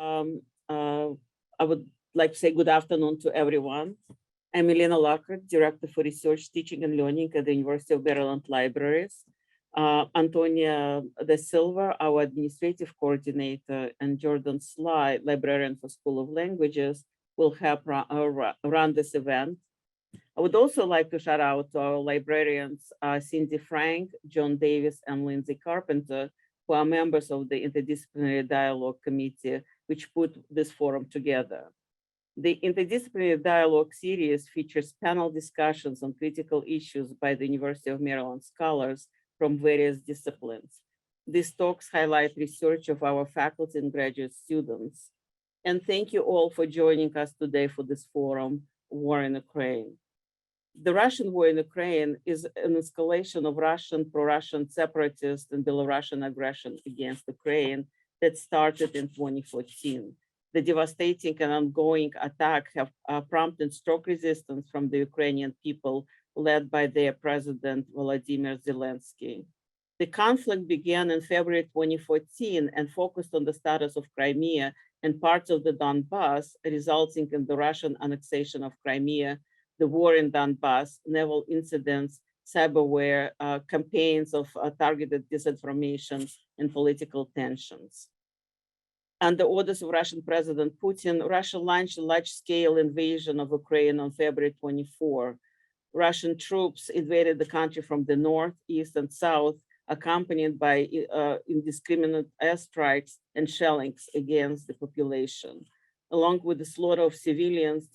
I would like to say good afternoon to everyone. I'm Elena Lockhart, Director for Research, Teaching and Learning at the University of Maryland Libraries. Antonia Da Silva, our Administrative Coordinator, and Jordan Sly, Librarian for School of Languages, will help run this event. I would also like to shout out to our librarians, Cindy Frank, John Davis, and Lindsay Carpenter, who are members of the Interdisciplinary Dialogue Committee, which put this forum together. The Interdisciplinary Dialogue series features panel discussions on critical issues by the University of Maryland scholars from various disciplines. These talks highlight research of our faculty and graduate students. And thank you all for joining us today for this forum, War in Ukraine. The Russian war in Ukraine is an escalation of Russian, pro-Russian separatist and Belarusian aggression against Ukraine that started in 2014. The devastating and ongoing attack have prompted strong resistance from the Ukrainian people led by their president, Volodymyr Zelensky. The conflict began in February 2014 and focused on the status of Crimea and parts of the Donbass, resulting in the Russian annexation of Crimea, the war in Donbass, naval incidents, cyberware, campaigns of targeted disinformation, and political tensions. Under orders of Russian President Putin, Russia launched a large-scale invasion of Ukraine on February 24. Russian troops invaded the country from the north, east, and south, accompanied by indiscriminate airstrikes and shellings against the population, along with the slaughter of civilians,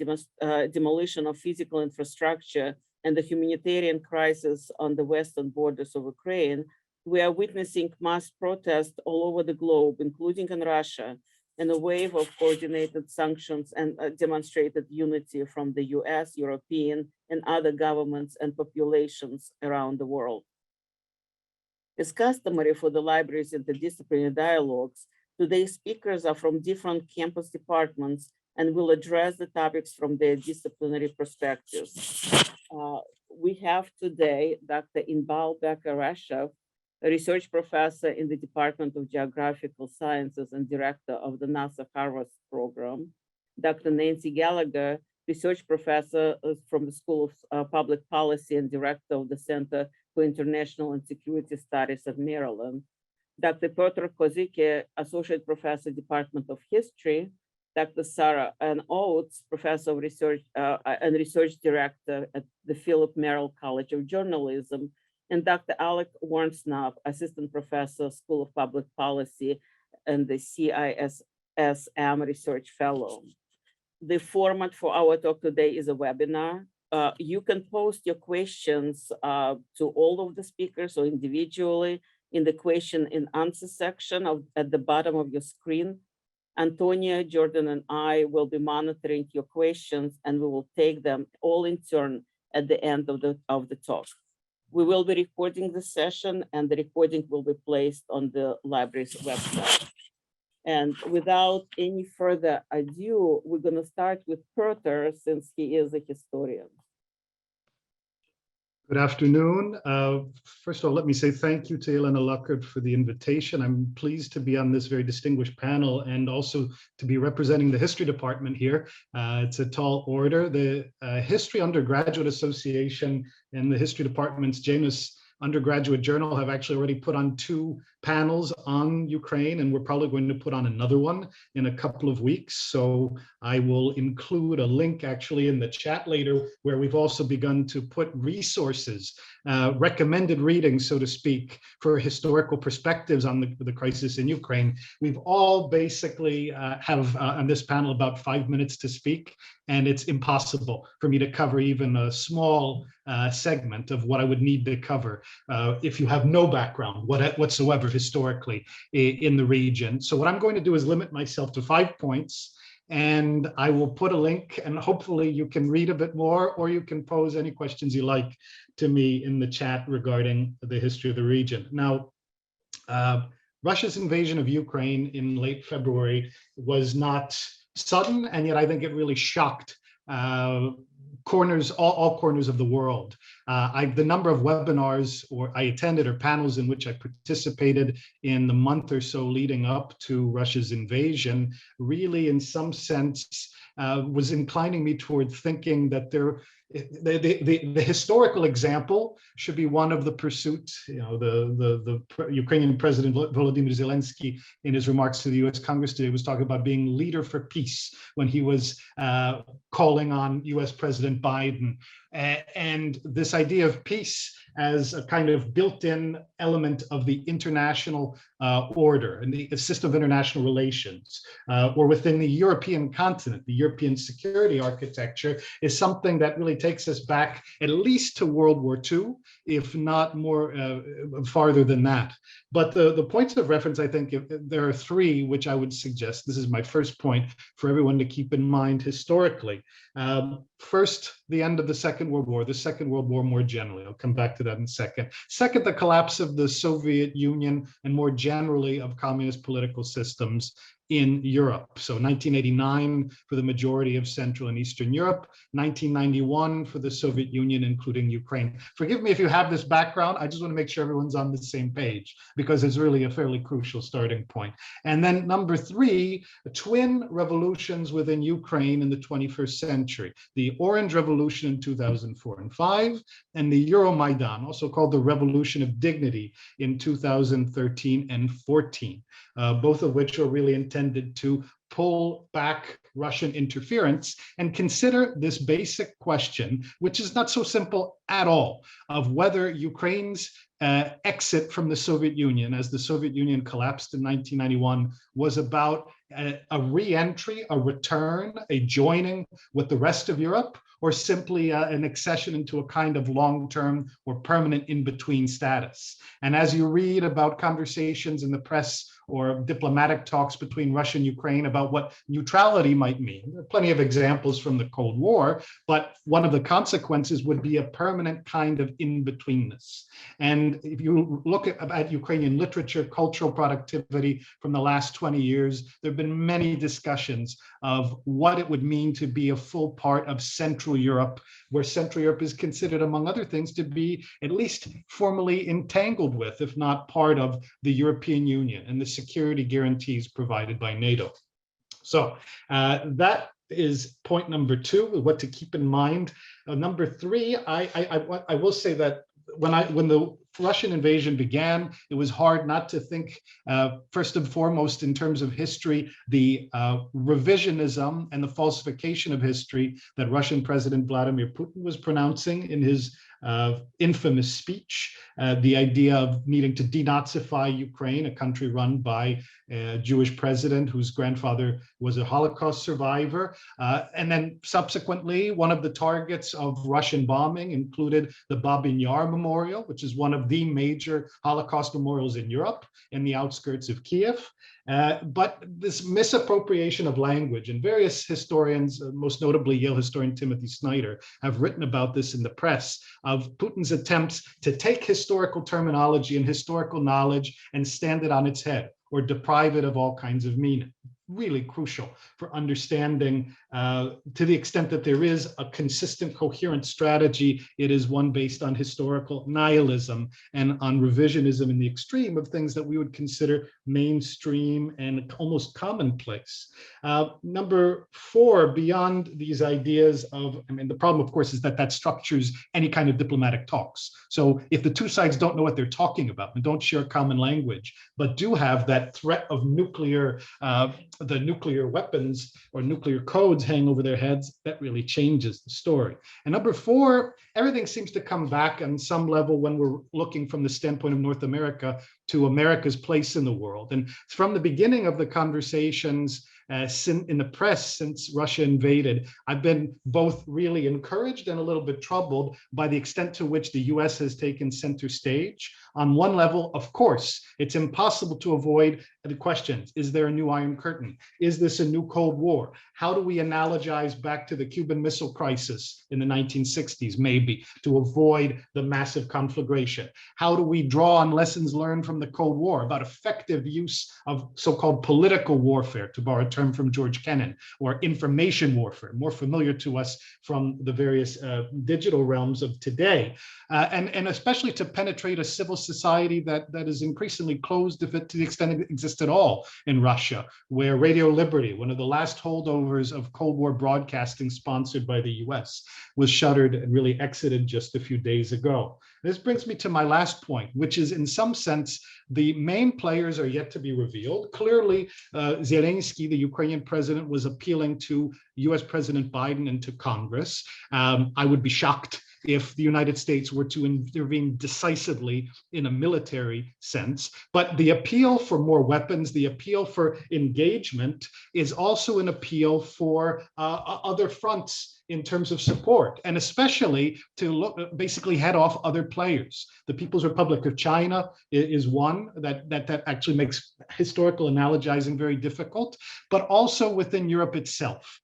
demolition of physical infrastructure, and the humanitarian crisis on the western borders of Ukraine. We are witnessing mass protests all over the globe, including in Russia, and a wave of coordinated sanctions and demonstrated unity from the US, European, and other governments and populations around the world. As customary for the library's interdisciplinary dialogues, today's speakers are from different campus departments and will address the topics from their disciplinary perspectives. We have today Dr. Inbal Becker-Reshef, a research professor in the Department of Geographical Sciences and director of the NASA Harvard program, Dr. Nancy Gallagher, research professor from the School of Public Policy and director of the Center for International and Security Studies at Maryland, Dr. Piotr Kosicki, associate professor, Department of History, Dr. Sarah Ann Oates, professor of research and research director at the Philip Merrill College of Journalism, and Dr. Alec Warnsnop, assistant professor, School of Public Policy, and the CISSM research fellow. The format for our talk today is a webinar. You can post your questions to all of the speakers or individually in the question and answer section at the bottom of your screen. Antonia, Jordan, and I will be monitoring your questions, and we will take them all in turn at the end of the talk. We will be recording the session, and the recording will be placed on the library's website. And without any further ado, we're going to start with Piotr, since he is a historian. Good afternoon. First of all, let me say thank you to Elena Lockhart for the invitation. I'm pleased to be on this very distinguished panel and also to be representing the history department here. It's a tall order. The History Undergraduate Association and the history department's Janus undergraduate journal have actually already put on 2 panels on Ukraine, and we're probably going to put on another one in a couple of weeks. So I will include a link actually in the chat later, where we've also begun to put resources, recommended reading, so to speak, for historical perspectives on the crisis in Ukraine. We've all basically have on this panel about 5 minutes to speak, and it's impossible for me to cover even a small segment of what I would need to cover if you have no background whatsoever historically in the region. So what I'm going to do is limit myself to 5 points, and I will put a link, and hopefully you can read a bit more, or you can pose any questions you like to me in the chat regarding the history of the region. Now, Russia's invasion of Ukraine in late February was not sudden, and yet I think it really shocked corners, all corners of the world. The number of webinars I attended or panels in which I participated in the month or so leading up to Russia's invasion really, in some sense, was inclining me toward thinking that the historical example should be one of the pursuit. The Ukrainian President Volodymyr Zelensky, in his remarks to the U.S. Congress today, was talking about being leader for peace when he was calling on U.S. President Biden. And this idea of peace as a kind of built-in element of the international order and the system of international relations, or within the European continent, the European security architecture, is something that really takes us back at least to World War II, if not more farther than that. But the points of reference, I think, there are three which I would suggest. This is my first point for everyone to keep in mind historically. First, the end of the Second World War, the Second World War more generally. I'll come back to that in a second. Second, the collapse of the Soviet Union and more generally of communist political systems in Europe. So 1989 for the majority of Central and Eastern Europe, 1991 for the Soviet Union, including Ukraine. Forgive me if you have this background. I just want to make sure everyone's on the same page because it's really a fairly crucial starting point. And then number three, twin revolutions within Ukraine in the 21st century. The Orange Revolution in 2004 and 5, and the Euromaidan, also called the Revolution of Dignity in 2013 and 14, both of which are really intended to pull back Russian interference and consider this basic question, which is not so simple at all, of whether Ukraine's exit from the Soviet Union, as the Soviet Union collapsed in 1991, was about a re-entry, a return, a joining with the rest of Europe, or simply an accession into a kind of long-term or permanent in-between status. And as you read about conversations in the press or diplomatic talks between Russia and Ukraine about what neutrality might mean, there are plenty of examples from the Cold War, but one of the consequences would be a permanent kind of in-betweenness. And if you look at Ukrainian literature, cultural productivity from the last 20 years, there have been many discussions of what it would mean to be a full part of Central Europe, where Central Europe is considered, among other things, to be at least formally entangled with, if not part of the European Union and the security guarantees provided by NATO. So that is point number two, what to keep in mind. Number three, I will say that when the Russian invasion began, it was hard not to think, first and foremost, in terms of history, the revisionism and the falsification of history that Russian President Vladimir Putin was pronouncing in his infamous speech, the idea of needing to denazify Ukraine, a country run by a Jewish president whose grandfather was a Holocaust survivor. And then subsequently, one of the targets of Russian bombing included the Babin Yar Memorial, which is one of the major Holocaust memorials in Europe in the outskirts of Kiev. But this misappropriation of language, and various historians, most notably Yale historian Timothy Snyder, have written about this in the press, of Putin's attempts to take historical terminology and historical knowledge and stand it on its head or deprive it of all kinds of meaning. Really crucial for understanding, to the extent that there is a consistent, coherent strategy, it is one based on historical nihilism and on revisionism in the extreme of things that we would consider mainstream and almost commonplace. Number four, beyond these ideas of, the problem, of course, is that structures any kind of diplomatic talks. So if the two sides don't know what they're talking about and don't share common language, but do have that threat of the nuclear weapons or nuclear codes hang over their heads, that really changes the story. And number four, everything seems to come back on some level when we're looking from the standpoint of North America to America's place in the world. And from the beginning of the conversations in the press since Russia invaded, I've been both really encouraged and a little bit troubled by the extent to which the US has taken center stage On one level, of course, it's impossible to avoid the questions. Is there a new Iron Curtain? Is this a new Cold War? How do we analogize back to the Cuban Missile Crisis in the 1960s, maybe, to avoid the massive conflagration? How do we draw on lessons learned from the Cold War about effective use of so-called political warfare, to borrow a term from George Kennan, or information warfare, more familiar to us from the various digital realms of today, and especially to penetrate a civil society that is increasingly closed, if it, to the extent it exists at all, in Russia, where Radio Liberty, one of the last holdovers of Cold War broadcasting sponsored by the US, was shuttered and really exited just a few days ago. This brings me to my last point, which is, in some sense, the main players are yet to be revealed. Clearly, Zelensky, the Ukrainian president, was appealing to US President Biden and to Congress. I would be shocked if the United States were to intervene decisively in a military sense. But the appeal for more weapons, the appeal for engagement, is also an appeal for other fronts in terms of support, and especially to look, basically head off other players. The People's Republic of China is one that actually makes historical analogizing very difficult, but also within Europe itself.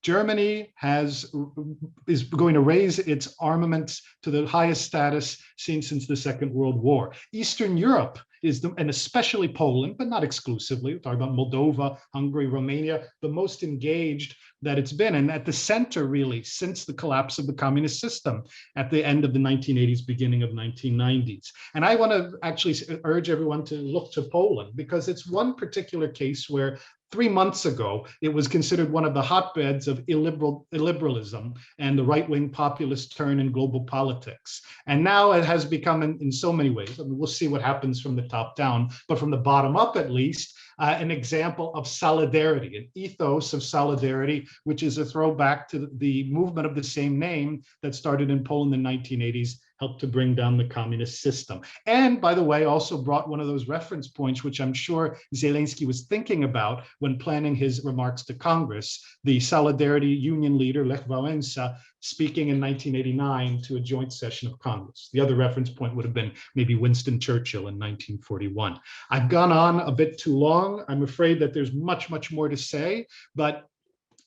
Germany is going to raise its armaments to the highest status seen since the Second World War. Eastern Europe is, and especially Poland, but not exclusively, we're talking about Moldova, Hungary, Romania, the most engaged that it's been, and at the center, really, since the collapse of the communist system at the end of the 1980s, beginning of 1990s. And I want to actually urge everyone to look to Poland, because it's one particular case where 3 months ago, it was considered one of the hotbeds of illiberalism and the right-wing populist turn in global politics. And now it has become, in so many ways, I mean, we'll see what happens from the top down, but from the bottom up at least, an example of solidarity, an ethos of solidarity, which is a throwback to the movement of the same name that started in Poland in the 1980s, helped to bring down the communist system. And by the way, also brought one of those reference points, which I'm sure Zelensky was thinking about when planning his remarks to Congress, the Solidarity Union leader, Lech Wałęsa, speaking in 1989 to a joint session of Congress. The other reference point would have been maybe Winston Churchill in 1941. I've gone on a bit too long. I'm afraid that there's much, much more to say, but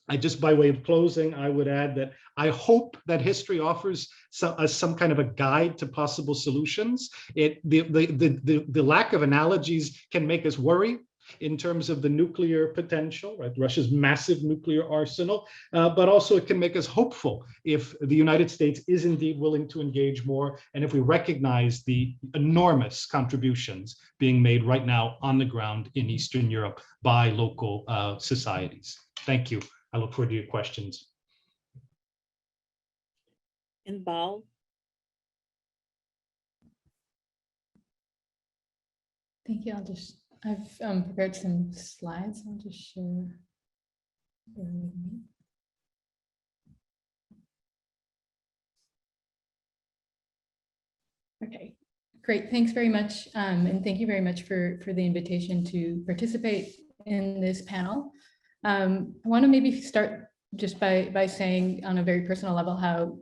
I just, by way of closing, I would add that I hope that history offers some kind of a guide to possible solutions. The lack of analogies can make us worry in terms of the nuclear potential, right? Russia's massive nuclear arsenal, but also it can make us hopeful if the United States is indeed willing to engage more, and if we recognize the enormous contributions being made right now on the ground in Eastern Europe by local societies. Thank you. I look forward to your questions. Inbal. Thank you. I've prepared some slides. I'll just share. Bear with me. Okay, great. Thanks very much. And thank you very much for the invitation to participate in this panel. I want to maybe start just by saying on a very personal level how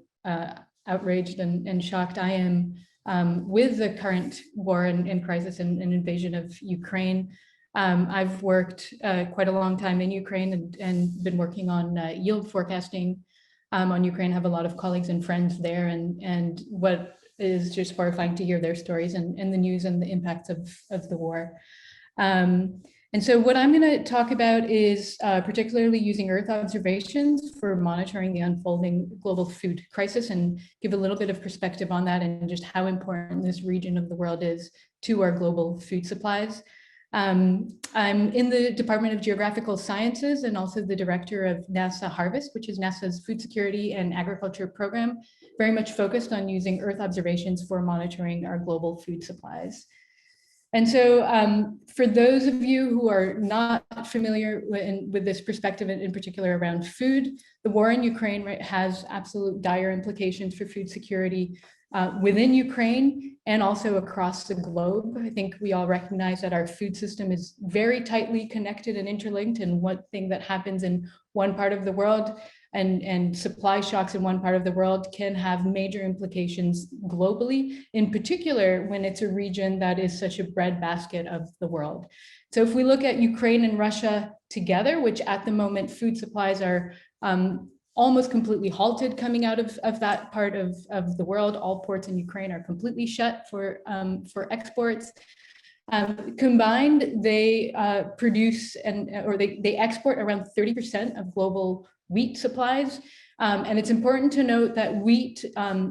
outraged and shocked I am with the current war and crisis and invasion of Ukraine. I've worked quite a long time in Ukraine and been working on yield forecasting on Ukraine. I have a lot of colleagues and friends there, and what is just horrifying to hear their stories and the news and the impacts of the war. And so what I'm going to talk about is particularly using Earth observations for monitoring the unfolding global food crisis, and give a little bit of perspective on that and just how important this region of the world is to our global food supplies. I'm in the Department of Geographical Sciences and also the director of NASA Harvest, which is NASA's food security and agriculture program, very much focused on using Earth observations for monitoring our global food supplies. And so for those of you who are not familiar with this perspective, in particular around food, the war in Ukraine has absolute dire implications for food security within Ukraine and also across the globe. I think we all recognize that our food system is very tightly connected and interlinked, and one thing that happens in one part of the world and supply shocks in one part of the world can have major implications globally, in particular when it's a region that is such a breadbasket of the world. So if we look at Ukraine and Russia together, which at the moment food supplies are almost completely halted coming out of that part of the world. All ports in Ukraine are completely shut for exports. Combined, they produce or they export around 30% of global wheat supplies. And it's important to note that wheat,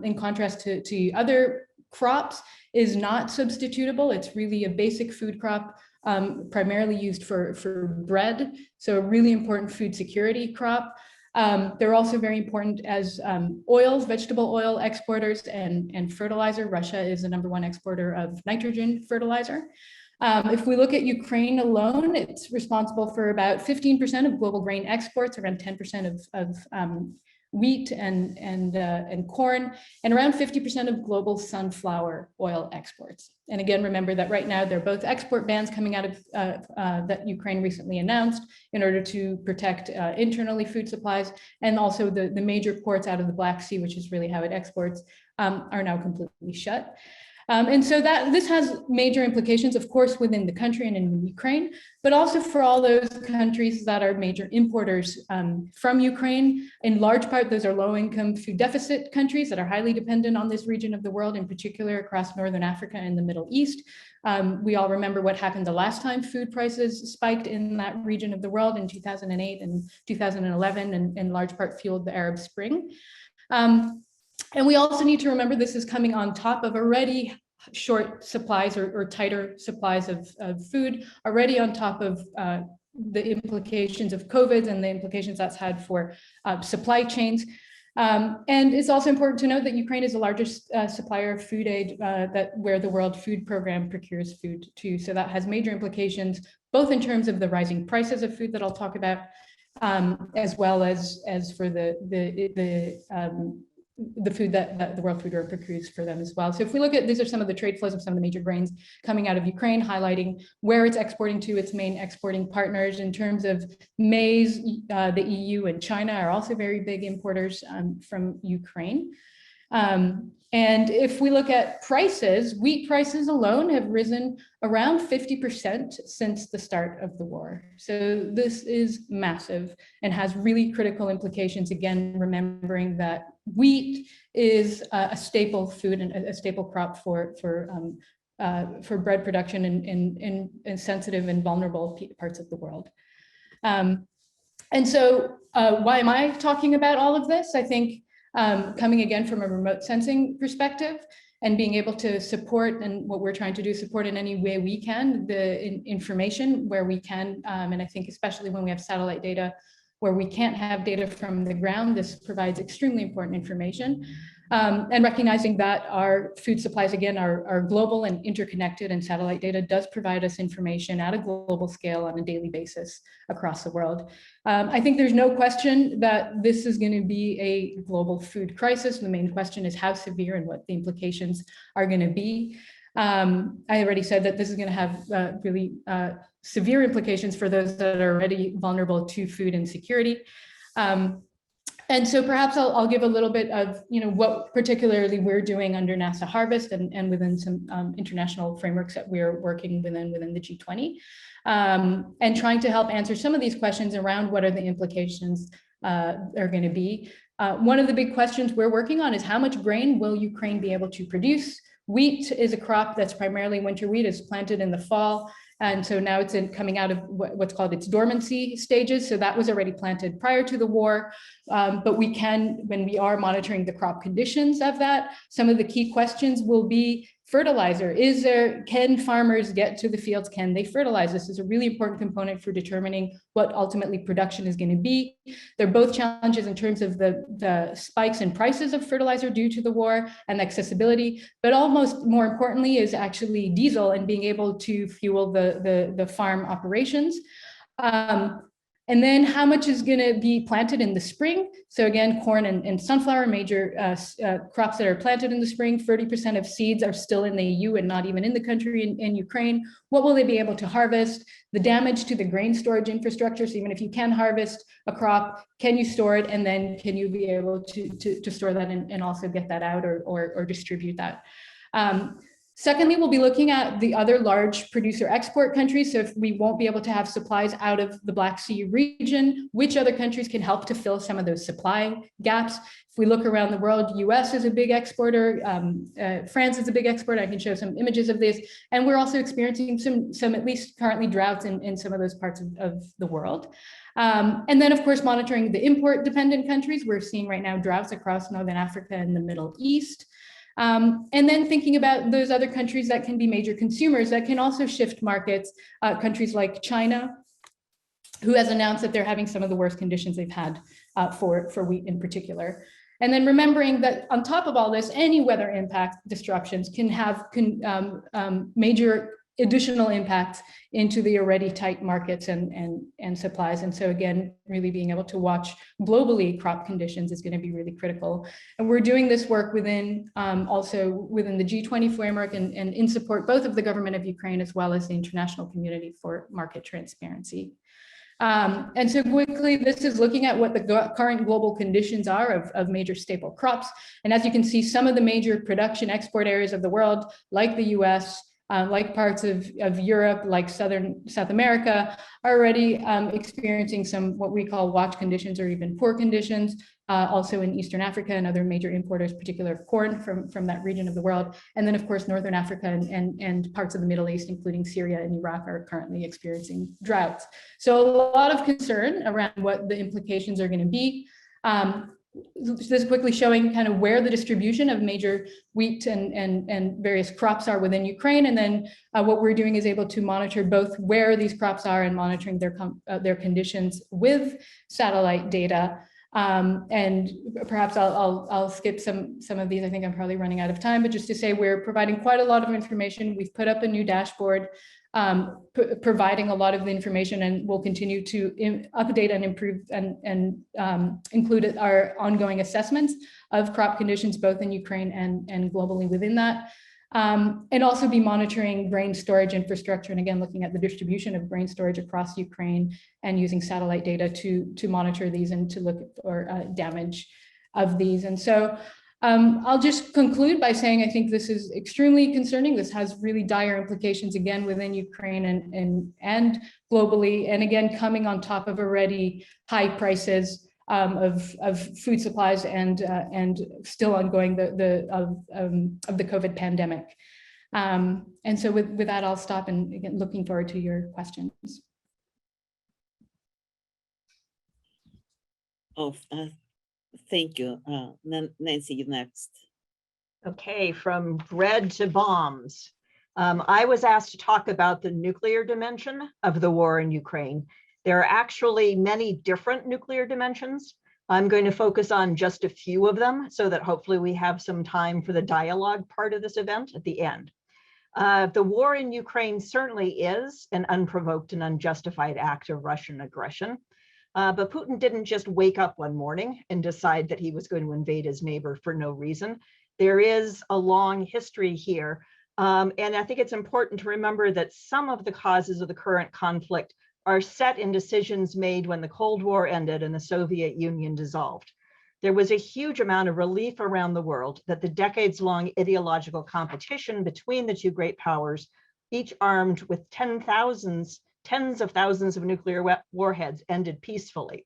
in contrast to other crops, is not substitutable. It's really a basic food crop, primarily used for bread. So a really important food security crop. They're also very important as oils, vegetable oil exporters and fertilizer. Russia is the #1 exporter of nitrogen fertilizer. If we look at Ukraine alone, it's responsible for about 15% of global grain exports, around 10% of wheat and corn, and around 50% of global sunflower oil exports. And again, remember that right now there are both export bans coming out of that Ukraine recently announced in order to protect internally food supplies, and also the major ports out of the Black Sea, which is really how it exports, are now completely shut. And so this has major implications, of course, within the country and in Ukraine, but also for all those countries that are major importers from Ukraine. In large part, those are low-income food deficit countries that are highly dependent on this region of the world, in particular across Northern Africa and the Middle East. We all remember what happened the last time food prices spiked in that region of the world in 2008 and 2011, and in large part fueled the Arab Spring. And we also need to remember this is coming on top of already short supplies or tighter supplies of food, already on top of the implications of COVID and the implications that's had for supply chains. And it's also important to note that Ukraine is the largest supplier of food aid where the World Food Program procures food too. So that has major implications, both in terms of the rising prices of food that I'll talk about, as well as for the food that the World Food Program procures for them as well. So if we look at, these are some of the trade flows of some of the major grains coming out of Ukraine, highlighting where it's exporting to its main exporting partners. In terms of maize, the EU and China are also very big importers from Ukraine. And if we look at prices, wheat prices alone have risen around 50% since the start of the war. So this is massive and has really critical implications. Again, remembering that wheat is a staple food and a staple crop for bread production in sensitive and vulnerable parts of the world. And so why am I talking about all of this? I think coming again from a remote sensing perspective and being able to support, and what we're trying to do, support in any way we can, the information where we can. And I think especially when we have satellite data where we can't have data from the ground, this provides extremely important information. And recognizing that our food supplies, again, are global and interconnected, and satellite data does provide us information at a global scale on a daily basis across the world. I think there's no question that this is going to be a global food crisis. The main question is how severe and what the implications are going to be. I already said that this is going to have really severe implications for those that are already vulnerable to food insecurity. And so perhaps I'll give a little bit of, what particularly we're doing under NASA Harvest and within some international frameworks that we're working within the G20, and trying to help answer some of these questions around what are the implications are going to be. One of the big questions we're working on is how much grain will Ukraine be able to produce? Wheat is a crop that's primarily winter wheat, is planted in the fall. And so now it's coming out of what's called its dormancy stages. So that was already planted prior to the war. But we can, when we are monitoring the crop conditions of that, some of the key questions will be fertilizer. Can farmers get to the fields? Can they fertilize? This is a really important component for determining what ultimately production is going to be. They're both challenges in terms of the spikes in prices of fertilizer due to the war and accessibility, but almost more importantly is actually diesel and being able to fuel the farm operations. And then how much is going to be planted in the spring? So again, corn and sunflower, major crops that are planted in the spring. 30% of seeds are still in the EU and not even in the country in Ukraine. What will they be able to harvest? The damage to the grain storage infrastructure. So even if you can harvest a crop, can you store it? And then can you be able to store that and also get that out or distribute that? Secondly, we'll be looking at the other large producer export countries. So if we won't be able to have supplies out of the Black Sea region, which other countries can help to fill some of those supply gaps? If we look around the world, US is a big exporter, France is a big exporter. I can show some images of this. And we're also experiencing some at least currently droughts in some of those parts of the world. And then of course, monitoring the import dependent countries. We're seeing right now droughts across Northern Africa and the Middle East. And then thinking about those other countries that can be major consumers that can also shift markets, countries like China, who has announced that they're having some of the worst conditions they've had for wheat in particular. And then remembering that on top of all this, any weather impact disruptions can have major additional impacts into the already tight markets and supplies. And so again, really being able to watch globally crop conditions is going to be really critical. And we're doing this work within also within the G20 framework and in support both of the government of Ukraine as well as the international community for market transparency. And so quickly, this is looking at what the current global conditions are of major staple crops. And as you can see, some of the major production export areas of the world, like the US, like parts of Europe, like South America, are already experiencing some what we call watch conditions or even poor conditions. Also in Eastern Africa and other major importers, particular corn from that region of the world. And then of course, Northern Africa and parts of the Middle East, including Syria and Iraq, are currently experiencing droughts. So a lot of concern around what the implications are going to be. This is quickly showing kind of where the distribution of major wheat and various crops are within Ukraine. And then what we're doing is able to monitor both where these crops are and monitoring their conditions with satellite data. And perhaps I'll skip some of these. I think I'm probably running out of time, but just to say we're providing quite a lot of information. We've put up a new dashboard providing a lot of the information, and we'll continue to update and improve and include our ongoing assessments of crop conditions, both in Ukraine and globally within that. And also be monitoring grain storage infrastructure. And again, looking at the distribution of grain storage across Ukraine and using satellite data to monitor these and to look for damage of these. And so I'll just conclude by saying, I think this is extremely concerning. This has really dire implications, again, within Ukraine and globally. And again, coming on top of already high prices of food supplies and still ongoing of the COVID pandemic. And so with that, I'll stop and again, looking forward to your questions. Oh, thank you. Nancy, you next. Okay, from bread to bombs. I was asked to talk about the nuclear dimension of the war in Ukraine. There are actually many different nuclear dimensions. I'm going to focus on just a few of them so that hopefully we have some time for the dialogue part of this event at the end. The war in Ukraine certainly is an unprovoked and unjustified act of Russian aggression. But Putin didn't just wake up one morning and decide that he was going to invade his neighbor for no reason. There is a long history here. And I think it's important to remember that some of the causes of the current conflict are set in decisions made when the Cold War ended and the Soviet Union dissolved. There was a huge amount of relief around the world that the decades-long ideological competition between the two great powers, each armed with tens of thousands of nuclear warheads, ended peacefully.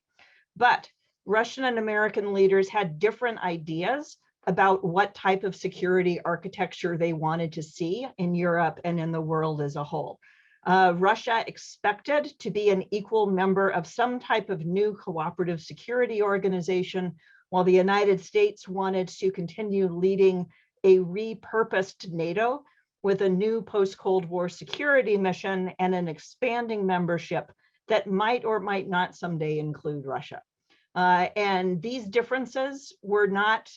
But Russian and American leaders had different ideas about what type of security architecture they wanted to see in Europe and in the world as a whole. Russia expected to be an equal member of some type of new cooperative security organization, while the United States wanted to continue leading a repurposed NATO with a new post-Cold War security mission and an expanding membership that might or might not someday include Russia. And these differences were not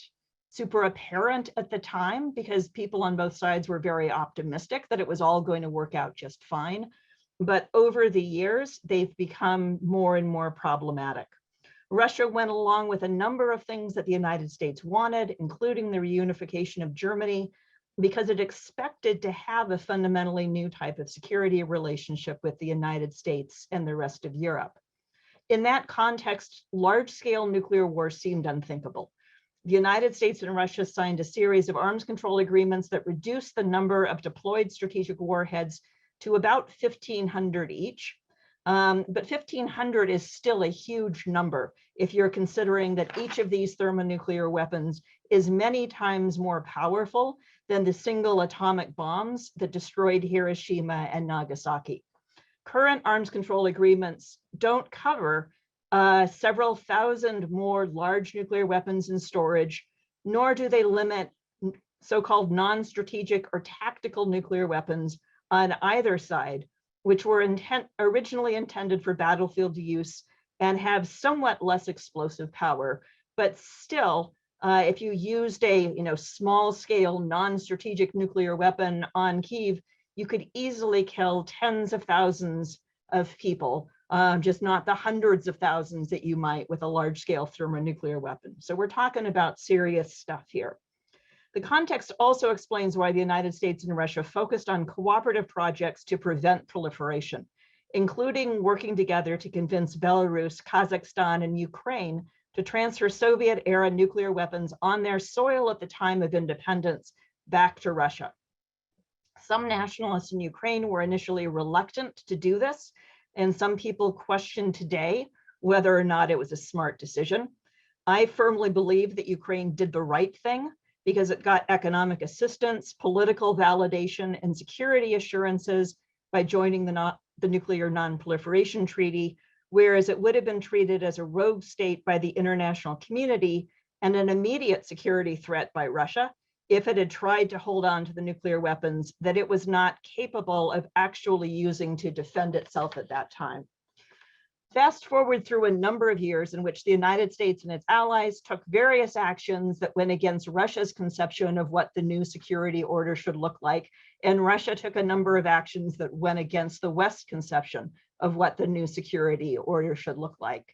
super apparent at the time because people on both sides were very optimistic that it was all going to work out just fine. but over the years, they've become more and more problematic. Russia went along with a number of things that the United States wanted, including the reunification of Germany, because it expected to have a fundamentally new type of security relationship with the United States and the rest of Europe. In that context, large-scale nuclear war seemed unthinkable. The United States and Russia signed a series of arms control agreements that reduced the number of deployed strategic warheads to about 1,500 each. But 1,500 is still a huge number if you're considering that each of these thermonuclear weapons is many times more powerful than the single atomic bombs that destroyed Hiroshima and Nagasaki. Current arms control agreements don't cover several thousand more large nuclear weapons in storage, nor do they limit so-called non-strategic or tactical nuclear weapons on either side, which were originally intended for battlefield use and have somewhat less explosive power. But still, if you used a small-scale non-strategic nuclear weapon on Kyiv, you could easily kill tens of thousands of people, just not the hundreds of thousands that you might with a large-scale thermonuclear weapon. So we're talking about serious stuff here. The context also explains why the United States and Russia focused on cooperative projects to prevent proliferation, including working together to convince Belarus, Kazakhstan, and Ukraine to transfer Soviet-era nuclear weapons on their soil at the time of independence back to Russia. Some nationalists in Ukraine were initially reluctant to do this, and some people question today whether or not it was a smart decision. I firmly believe that Ukraine did the right thing because it got economic assistance, political validation, and security assurances by joining the Nuclear Non-Proliferation Treaty, whereas it would have been treated as a rogue state by the international community and an immediate security threat by Russia if it had tried to hold on to the nuclear weapons that it was not capable of actually using to defend itself at that time. Fast forward through a number of years in which the United States and its allies took various actions that went against Russia's conception of what the new security order should look like, and Russia took a number of actions that went against the West's conception of what the new security order should look like.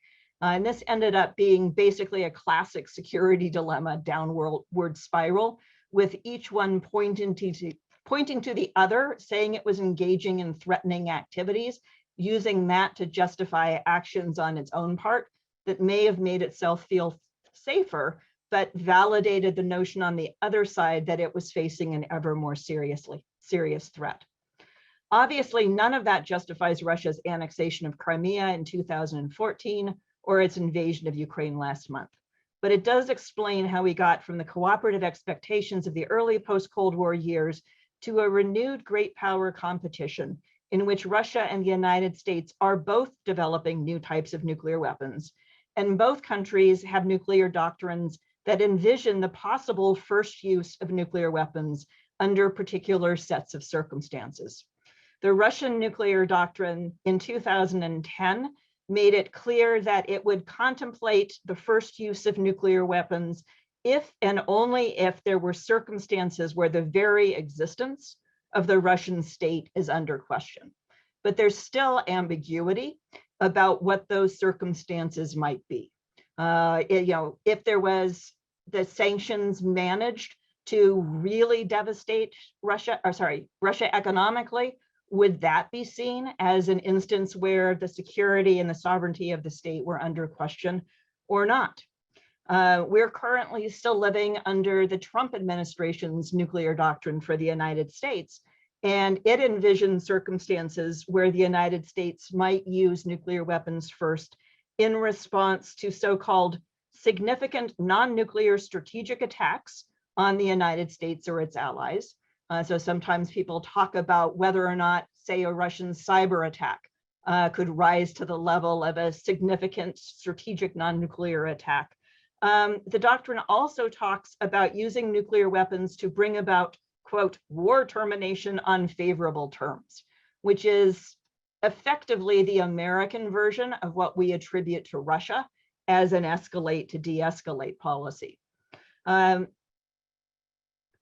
And this ended up being basically a classic security dilemma downward spiral, with each one pointing to the other, saying it was engaging in threatening activities, using that to justify actions on its own part that may have made itself feel safer, but validated the notion on the other side that it was facing an ever more serious threat. Obviously, none of that justifies Russia's annexation of Crimea in 2014 or its invasion of Ukraine last month. But it does explain how we got from the cooperative expectations of the early post-Cold War years to a renewed great power competition in which Russia and the United States are both developing new types of nuclear weapons. And both countries have nuclear doctrines that envision the possible first use of nuclear weapons under particular sets of circumstances. The Russian nuclear doctrine in 2010 made it clear that it would contemplate the first use of nuclear weapons if and only if there were circumstances where the very existence of the Russian state is under question. But there's still ambiguity about what those circumstances might be. If there was the sanctions managed to really devastate Russia economically, would that be seen as an instance where the security and the sovereignty of the state were under question or not? We're currently still living under the Trump administration's nuclear doctrine for the United States, and it envisions circumstances where the United States might use nuclear weapons first in response to so-called significant non-nuclear strategic attacks on the United States or its allies. So sometimes people talk about whether or not, say, a Russian cyber attack could rise to the level of a significant strategic non-nuclear attack. The doctrine also talks about using nuclear weapons to bring about, quote, war termination on favorable terms, which is effectively the American version of what we attribute to Russia as an escalate to de-escalate policy.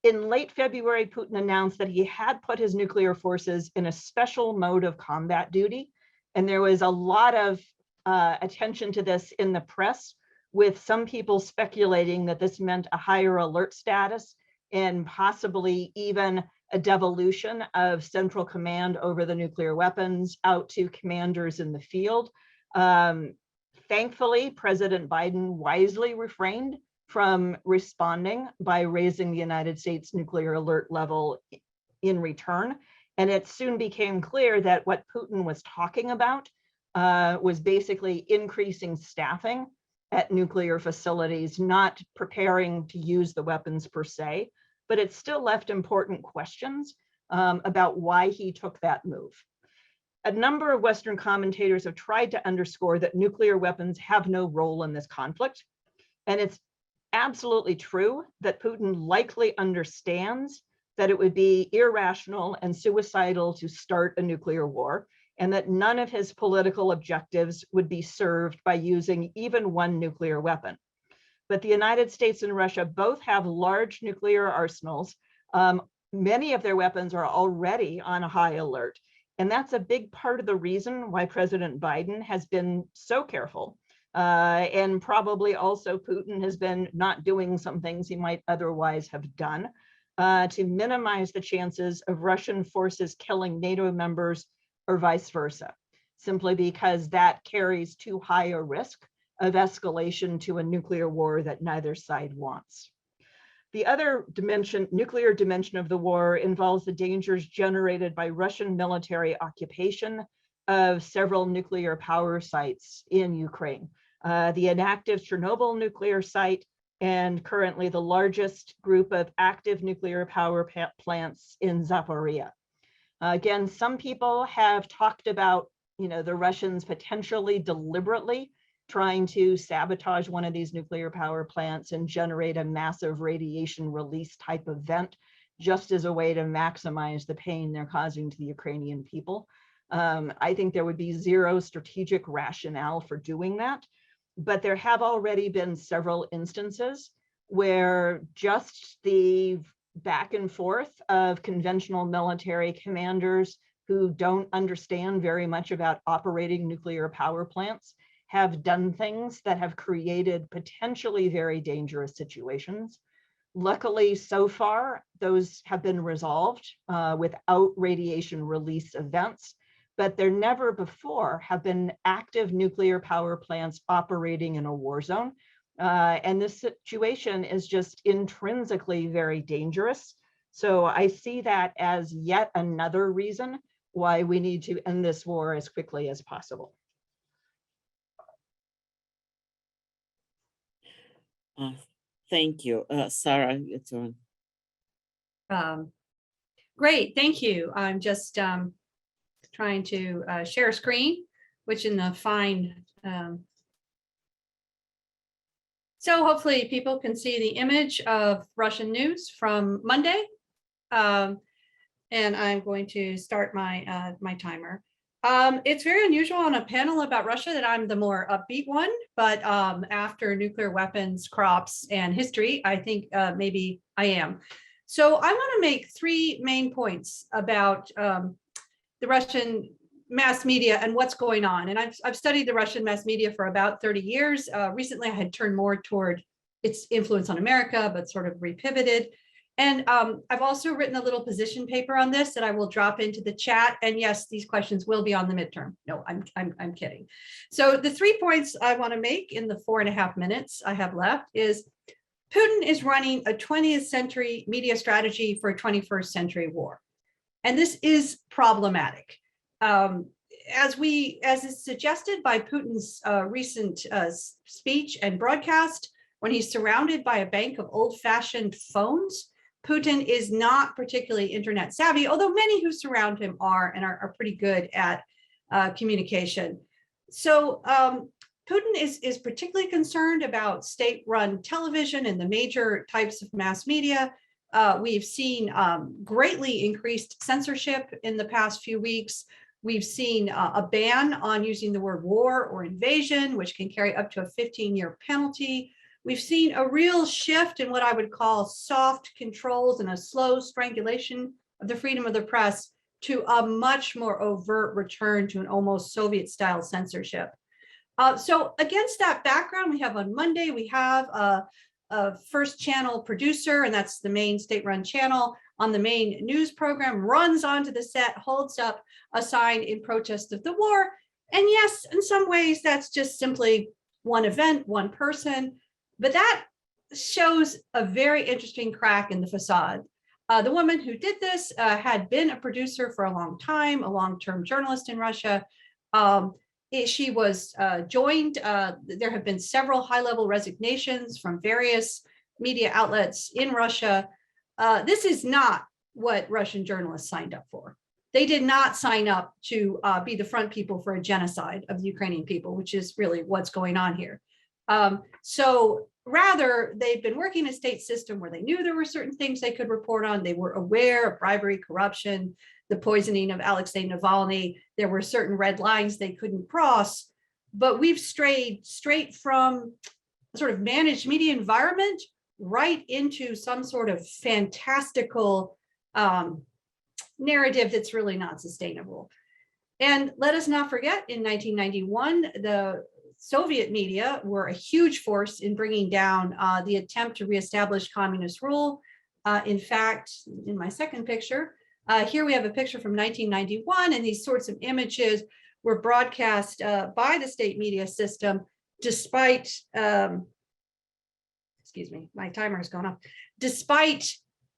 in late February, Putin announced that he had put his nuclear forces in a special mode of combat duty. And there was a lot of attention to this in the press, with some people speculating that this meant a higher alert status and possibly even a devolution of central command over the nuclear weapons out to commanders in the field. Thankfully, President Biden wisely refrained from responding by raising the United States nuclear alert level in return. And it soon became clear that what Putin was talking about was basically increasing staffing at nuclear facilities, not preparing to use the weapons per se, but it still left important questions about why he took that move. A number of Western commentators have tried to underscore that nuclear weapons have no role in this conflict. And it's absolutely true that Putin likely understands that it would be irrational and suicidal to start a nuclear war, and that none of his political objectives would be served by using even one nuclear weapon. But the United States and Russia both have large nuclear arsenals. Many of their weapons are already on a high alert. And that's a big part of the reason why President Biden has been so careful. And probably also Putin has been not doing some things he might otherwise have done to minimize the chances of Russian forces killing NATO members or vice versa, simply because that carries too high a risk of escalation to a nuclear war that neither side wants. The other dimension, nuclear dimension of the war, involves the dangers generated by Russian military occupation of several nuclear power sites in Ukraine. The inactive Chernobyl nuclear site, and currently the largest group of active nuclear power plants in Zaporizhia. Again, some people have talked about, the Russians potentially deliberately trying to sabotage one of these nuclear power plants and generate a massive radiation release type event, just as a way to maximize the pain they're causing to the Ukrainian people. I think there would be zero strategic rationale for doing that, but there have already been several instances where just the back and forth of conventional military commanders who don't understand very much about operating nuclear power plants have done things that have created potentially very dangerous situations. Luckily, so far, those have been resolved without radiation release events, but there never before have been active nuclear power plants operating in a war zone. And this situation is just intrinsically very dangerous. So I see that as yet another reason why we need to end this war as quickly as possible. Thank you. Sarah, your turn. Great, thank you. I'm just trying to share a screen, which in the fine. So hopefully people can see the image of Russian news from Monday. And I'm going to start my my timer. It's very unusual on a panel about Russia that I'm the more upbeat one, but after nuclear weapons, crops, and history, I think maybe I am. So I want to make three main points about the Russian mass media and what's going on. And I've studied the Russian mass media for about 30 years. Recently, I had turned more toward its influence on America, but sort of repivoted. And I've also written a little position paper on this that I will drop into the chat. And yes, these questions will be on the midterm. No, I'm kidding. So the 3 points I want to make in the 4.5 minutes I have left is Putin is running a 20th century media strategy for a 21st century war. And this is problematic. As is suggested by Putin's recent speech and broadcast, when he's surrounded by a bank of old-fashioned phones, Putin is not particularly internet savvy, although many who surround him are and are pretty good at communication. So Putin is particularly concerned about state-run television and the major types of mass media. We've seen greatly increased censorship in the past few weeks. We've seen a ban on using the word war or invasion, which can carry up to a 15-year penalty. we've seen a real shift in what I would call soft controls and a slow strangulation of the freedom of the press to a much more overt return to an almost Soviet-style censorship. So against that background, we have on Monday, we have a first channel producer, and that's the main state-run channel on the main news program, runs onto the set, holds up a sign in protest of the war. And yes, in some ways, that's just simply one event, one person, but that shows a very interesting crack in the facade. The woman who did this had been a producer for a long time, a long-term journalist in Russia. She was joined, there have been several high-level resignations from various media outlets in Russia. This is not what Russian journalists signed up for. They did not sign up to be the front people for a genocide of the Ukrainian people, which is really what's going on here. So rather, they've been working in a state system where they knew there were certain things they could report on. They were aware of bribery, corruption, the poisoning of Alexei Navalny. There were certain red lines they couldn't cross, but we've strayed straight from a sort of managed media environment right into some sort of fantastical narrative that's really not sustainable. And let us not forget, in 1991, the Soviet media were a huge force in bringing down the attempt to reestablish communist rule. In fact, in my second picture, here we have a picture from 1991, and these sorts of images were broadcast by the state media system despite, excuse me, my timer has gone off, despite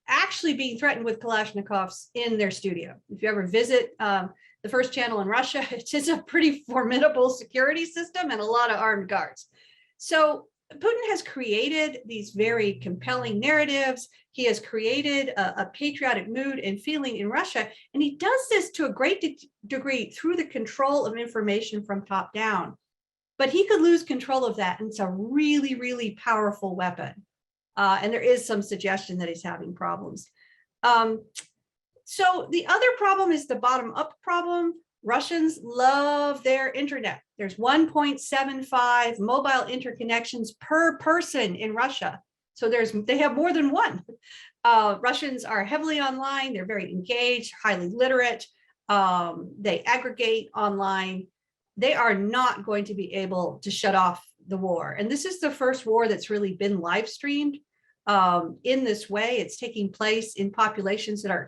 actually being threatened with Kalashnikovs in their studio. If you ever visit the first channel in Russia, it is a pretty formidable security system and a lot of armed guards. So Putin has created these very compelling narratives. He has created a patriotic mood and feeling in Russia, and he does this to a great degree through the control of information from top down. But he could lose control of that, and it's a really, really powerful weapon. And there is some suggestion that he's having problems. So the other problem is the bottom-up problem. Russians love their internet. There's 1.75 mobile interconnections per person in Russia. So they have more than one. Russians are heavily online. They're very engaged, highly literate. They aggregate online. They are not going to be able to shut off the war. And this is the first war that's really been live streamed in this way. It's taking place in populations that are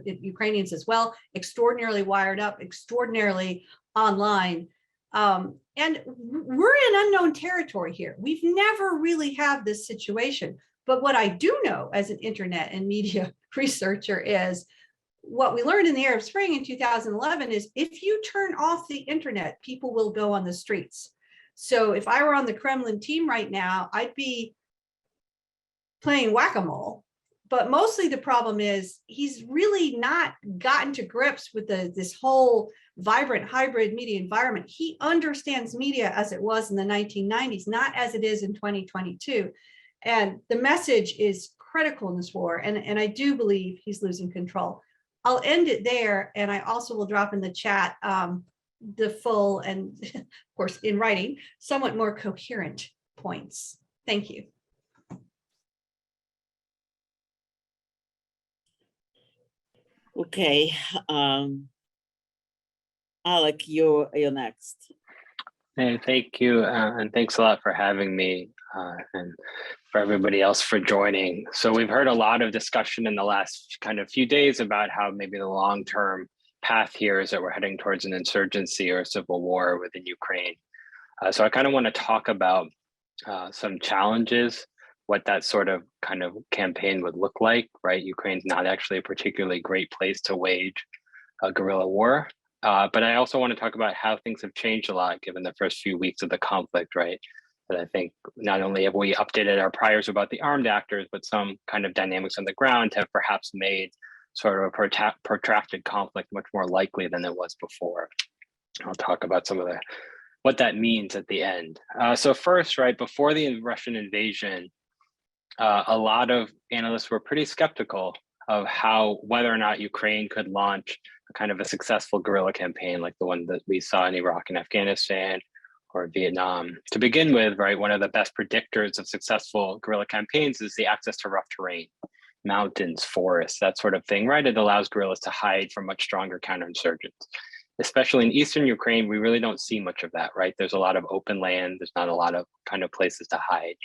Ukrainians as well, extraordinarily wired up, extraordinarily online. And we're in unknown territory here. We've never really had this situation. But what I do know as an internet and media researcher is what we learned in the Arab Spring in 2011 is if you turn off the internet, people will go on the streets. So if I were on the Kremlin team right now, I'd be playing whack-a-mole. But mostly the problem is he's really not gotten to grips with this whole vibrant hybrid media environment. He understands media as it was in the 1990s, not as it is in 2022. And the message is critical in this war. And I do believe he's losing control. I'll end it there. And I also will drop in the chat the full and, of course, in writing, somewhat more coherent points. Thank you. Okay, Alec, you're next. Hey, thank you, and thanks a lot for having me, and for everybody else for joining. So we've heard a lot of discussion in the last kind of few days about how maybe the long-term path here is that we're heading towards an insurgency or a civil war within Ukraine. So I kind of want to talk about some challenges, what that sort of kind of campaign would look like, right? Ukraine's not actually a particularly great place to wage a guerrilla war. But I also want to talk about how things have changed a lot given the first few weeks of the conflict, right? That I think not only have we updated our priors about the armed actors, but some kind of dynamics on the ground have perhaps made sort of a protracted conflict much more likely than it was before. I'll talk about some of what that means at the end. So first, right, before the Russian invasion, a lot of analysts were pretty skeptical of whether or not Ukraine could launch a kind of a successful guerrilla campaign like the one that we saw in Iraq and Afghanistan, or Vietnam. To begin with, right, one of the best predictors of successful guerrilla campaigns is the access to rough terrain, mountains, forests, that sort of thing, right? It allows guerrillas to hide from much stronger counterinsurgents. Especially in Eastern Ukraine, we really don't see much of that, right? There's a lot of open land. There's not a lot of kind of places to hide.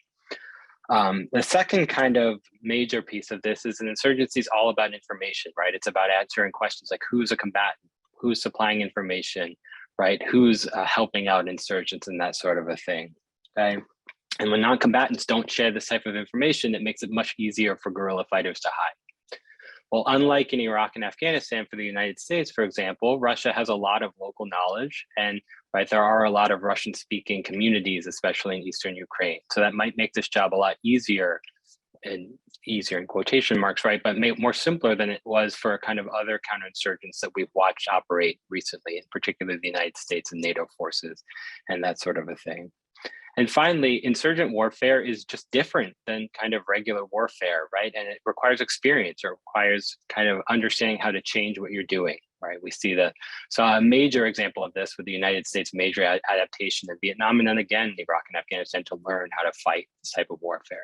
The second kind of major piece of this is an insurgency is all about information, right? It's about answering questions like who's a combatant, who's supplying information, right? Who's helping out insurgents and that sort of a thing, okay? And when non-combatants don't share this type of information, it makes it much easier for guerrilla fighters to hide. Well, unlike in Iraq and Afghanistan for the United States, for example, Russia has a lot of local knowledge, and right, there are a lot of Russian-speaking communities, especially in Eastern Ukraine. So that might make this job a lot easier, and easier in quotation marks, right? But more simpler than it was for kind of other counterinsurgents that we've watched operate recently, in particular the United States and NATO forces and that sort of a thing. And finally, insurgent warfare is just different than kind of regular warfare, right? And it requires experience, or requires kind of understanding how to change what you're doing, right? We see so a major example of this with the United States major adaptation in Vietnam, and then again, Iraq and Afghanistan, to learn how to fight this type of warfare.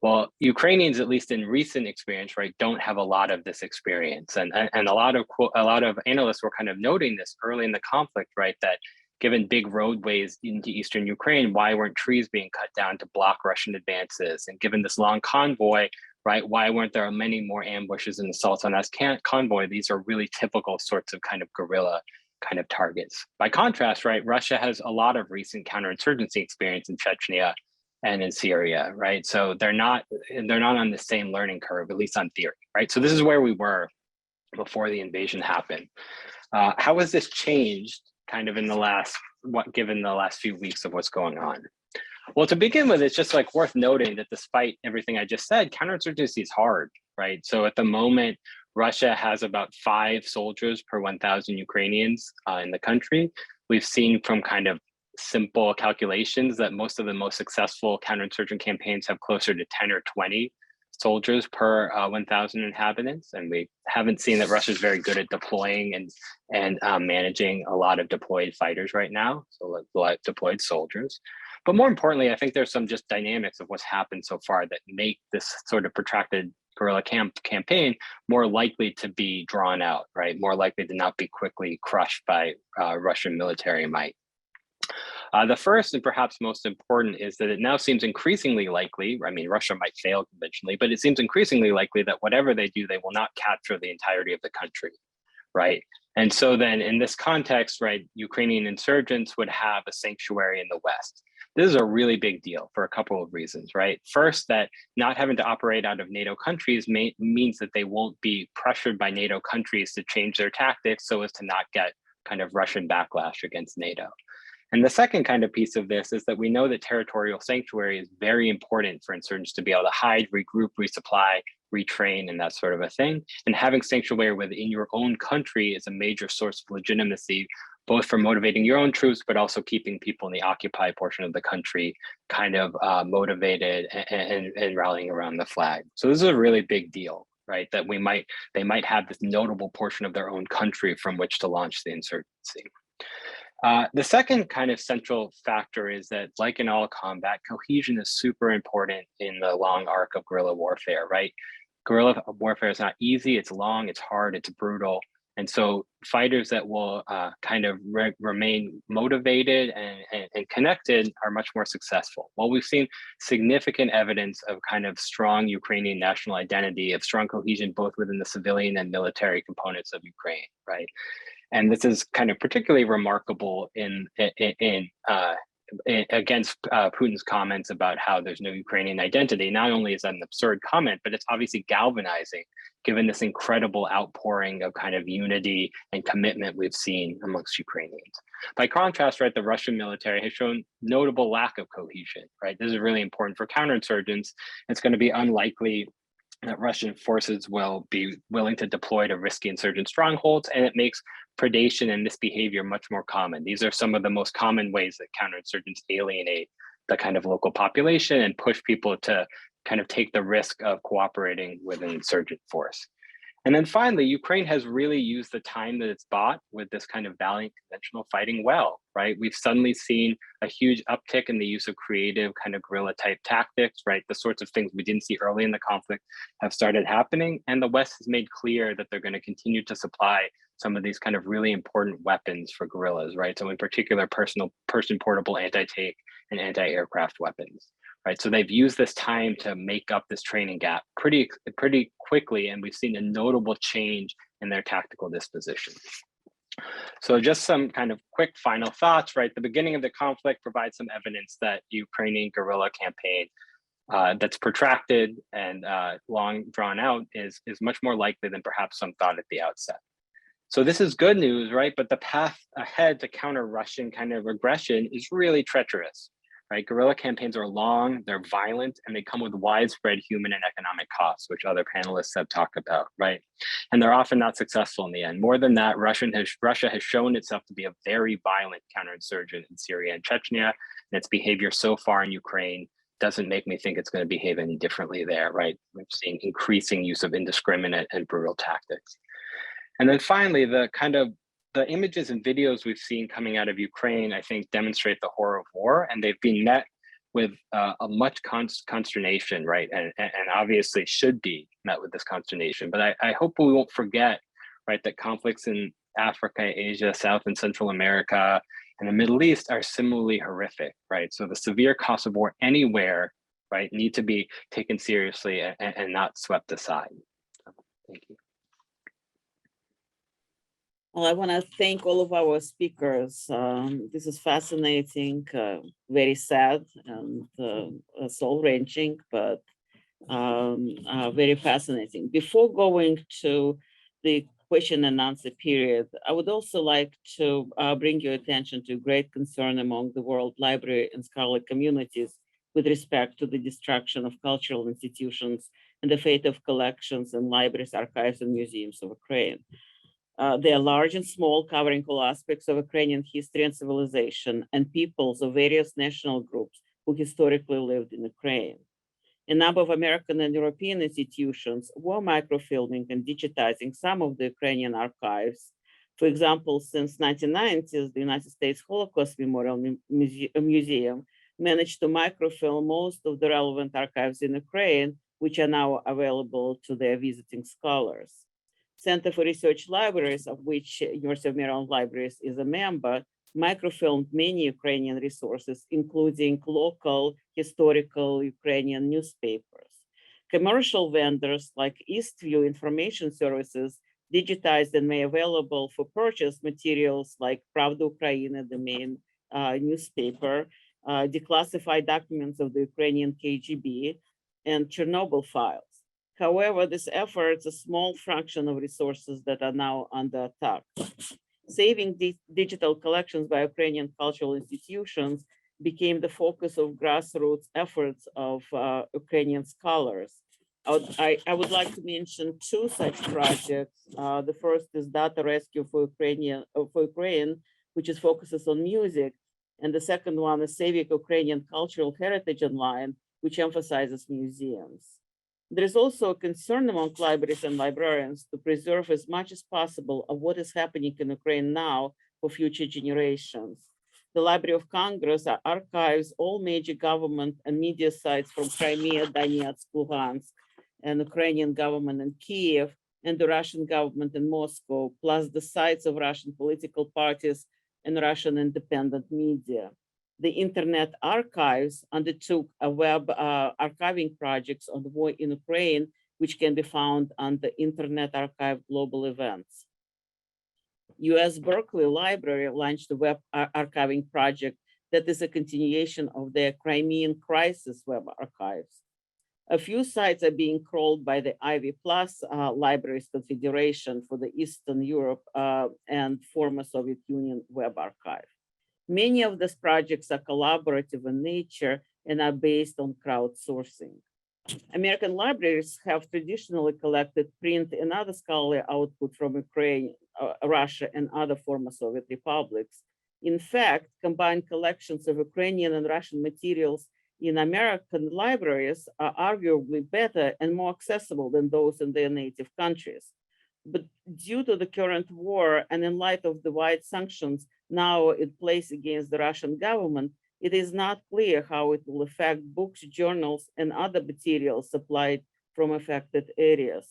Well, Ukrainians, at least in recent experience, right, don't have a lot of this experience. And a lot of analysts were kind of noting this early in the conflict, right, that given big roadways into Eastern Ukraine, why weren't trees being cut down to block Russian advances? And given this long convoy, right, why weren't there many more ambushes and assaults on that convoy? These are really typical sorts of kind of guerrilla kind of targets. By contrast, right, Russia has a lot of recent counterinsurgency experience in Chechnya and in Syria, right? So they're not on the same learning curve, at least on theory, right? So this is where we were before the invasion happened. How has this changed kind of in given the last few weeks of what's going on? Well, to begin with, it's just like worth noting that despite everything I just said, counterinsurgency is hard, right? So at the moment, Russia has about 5 soldiers per 1,000 Ukrainians in the country. We've seen from kind of simple calculations that most of the most successful counterinsurgent campaigns have closer to 10 or 20 soldiers per 1,000 inhabitants. And we haven't seen that Russia is very good at deploying and managing a lot of deployed fighters right now, so like deployed soldiers. But more importantly, I think there's some just dynamics of what's happened so far that make this sort of protracted guerrilla campaign more likely to be drawn out, right? More likely to not be quickly crushed by Russian military might. The first and perhaps most important is that it now seems increasingly likely, I mean, Russia might fail conventionally, but it seems increasingly likely that whatever they do, they will not capture the entirety of the country, right? And so then in this context, right, Ukrainian insurgents would have a sanctuary in the West. This is a really big deal for a couple of reasons, right? First, that not having to operate out of NATO countries means that they won't be pressured by NATO countries to change their tactics so as to not get kind of Russian backlash against NATO. And the second kind of piece of this is that we know that territorial sanctuary is very important for insurgents to be able to hide, regroup, resupply, retrain, and that sort of a thing. And having sanctuary within your own country is a major source of legitimacy, both for motivating your own troops, but also keeping people in the occupied portion of the country kind of motivated and rallying around the flag. So this is a really big deal, right? That they might have this notable portion of their own country from which to launch the insurgency. The second kind of central factor is that, like in all combat, cohesion is super important in the long arc of guerrilla warfare, right? Guerrilla warfare is not easy, it's long, it's hard, it's brutal. And so fighters that will kind of remain motivated and connected are much more successful. Well, we've seen significant evidence of kind of strong Ukrainian national identity, of strong cohesion, both within the civilian and military components of Ukraine, right? And this is kind of particularly remarkable against Putin's comments about how there's no Ukrainian identity. Not only is that an absurd comment, but it's obviously galvanizing, given this incredible outpouring of kind of unity and commitment we've seen amongst Ukrainians. By contrast, right, the Russian military has shown notable lack of cohesion, right? This is really important for counterinsurgents. It's going to be unlikely that Russian forces will be willing to deploy to risky insurgent strongholds, and it makes predation and misbehavior much more common. These are some of the most common ways that counterinsurgents alienate the kind of local population and push people to kind of take the risk of cooperating with an insurgent force. And then finally, Ukraine has really used the time that it's bought with this kind of valiant conventional fighting well, right? We've suddenly seen a huge uptick in the use of creative kind of guerrilla type tactics, right? The sorts of things we didn't see early in the conflict have started happening. And the West has made clear that they're going to continue to supply some of these kind of really important weapons for guerrillas, right? So in particular, person portable anti-tank and anti-aircraft weapons. Right, so they've used this time to make up this training gap pretty quickly, and we've seen a notable change in their tactical disposition. So just some kind of quick final thoughts, right? The beginning of the conflict provides some evidence that Ukrainian guerrilla campaign that's protracted and long drawn out is much more likely than perhaps some thought at the outset. So this is good news, right? But the path ahead to counter Russian kind of aggression is really treacherous. Right, guerrilla campaigns are long, they're violent, and they come with widespread human and economic costs, which other panelists have talked about, right? And they're often not successful in the end. More than that, Russia has shown itself to be a very violent counterinsurgent in Syria and Chechnya, and its behavior so far in Ukraine doesn't make me think it's going to behave any differently there, right? We've seen increasing use of indiscriminate and brutal tactics. And then finally, the images and videos we've seen coming out of Ukraine, I think, demonstrate the horror of war, and they've been met with a much consternation, right? And obviously should be met with this consternation. But I hope we won't forget, right, that conflicts in Africa, Asia, South and Central America, and the Middle East are similarly horrific, right? So the severe costs of war anywhere, right, need to be taken seriously and not swept aside. So, thank you. Well, I want to thank all of our speakers. This is fascinating, very sad, and soul-wrenching, but very fascinating. Before going to the question and answer period, I would also like to bring your attention to great concern among the world library and scholarly communities with respect to the destruction of cultural institutions and the fate of collections and libraries, archives, and museums of Ukraine. They are large and small, covering all aspects of Ukrainian history and civilization and peoples of various national groups who historically lived in Ukraine. A number of American and European institutions were microfilming and digitizing some of the Ukrainian archives. For example, since 1990s, the United States Holocaust Memorial Museum managed to microfilm most of the relevant archives in Ukraine, which are now available to their visiting scholars. Center for Research Libraries, of which University of Maryland Libraries is a member, microfilmed many Ukrainian resources, including local historical Ukrainian newspapers. Commercial vendors like Eastview Information Services digitized and made available for purchase materials like Pravda Ukraina, the main newspaper, declassified documents of the Ukrainian KGB, and Chernobyl files. However, this effort is a small fraction of resources that are now under attack. Saving digital collections by Ukrainian cultural institutions became the focus of grassroots efforts of Ukrainian scholars. I would like to mention two such projects. The first is Data Rescue for Ukraine, which focuses on music. And the second one is Saving Ukrainian Cultural Heritage Online, which emphasizes museums. There is also a concern among libraries and librarians to preserve as much as possible of what is happening in Ukraine now for future generations. The Library of Congress archives all major government and media sites from Crimea, Donetsk, Luhansk, and Ukrainian government in Kiev, and the Russian government in Moscow, plus the sites of Russian political parties and Russian independent media. The Internet Archives undertook a web archiving projects on the war in Ukraine, which can be found on the Internet Archive Global Events. US Berkeley Library launched a web archiving project that is a continuation of their Crimean Crisis web archives. A few sites are being crawled by the Ivy Plus Libraries Confederation for the Eastern Europe and former Soviet Union Web Archive. Many of these projects are collaborative in nature and are based on crowdsourcing. American libraries have traditionally collected print and other scholarly output from Ukraine, Russia, and other former Soviet republics. In fact, combined collections of Ukrainian and Russian materials in American libraries are arguably better and more accessible than those in their native countries. But due to the current war and in light of the wide sanctions now in place against the Russian government, it is not clear how it will affect books, journals, and other materials supplied from affected areas.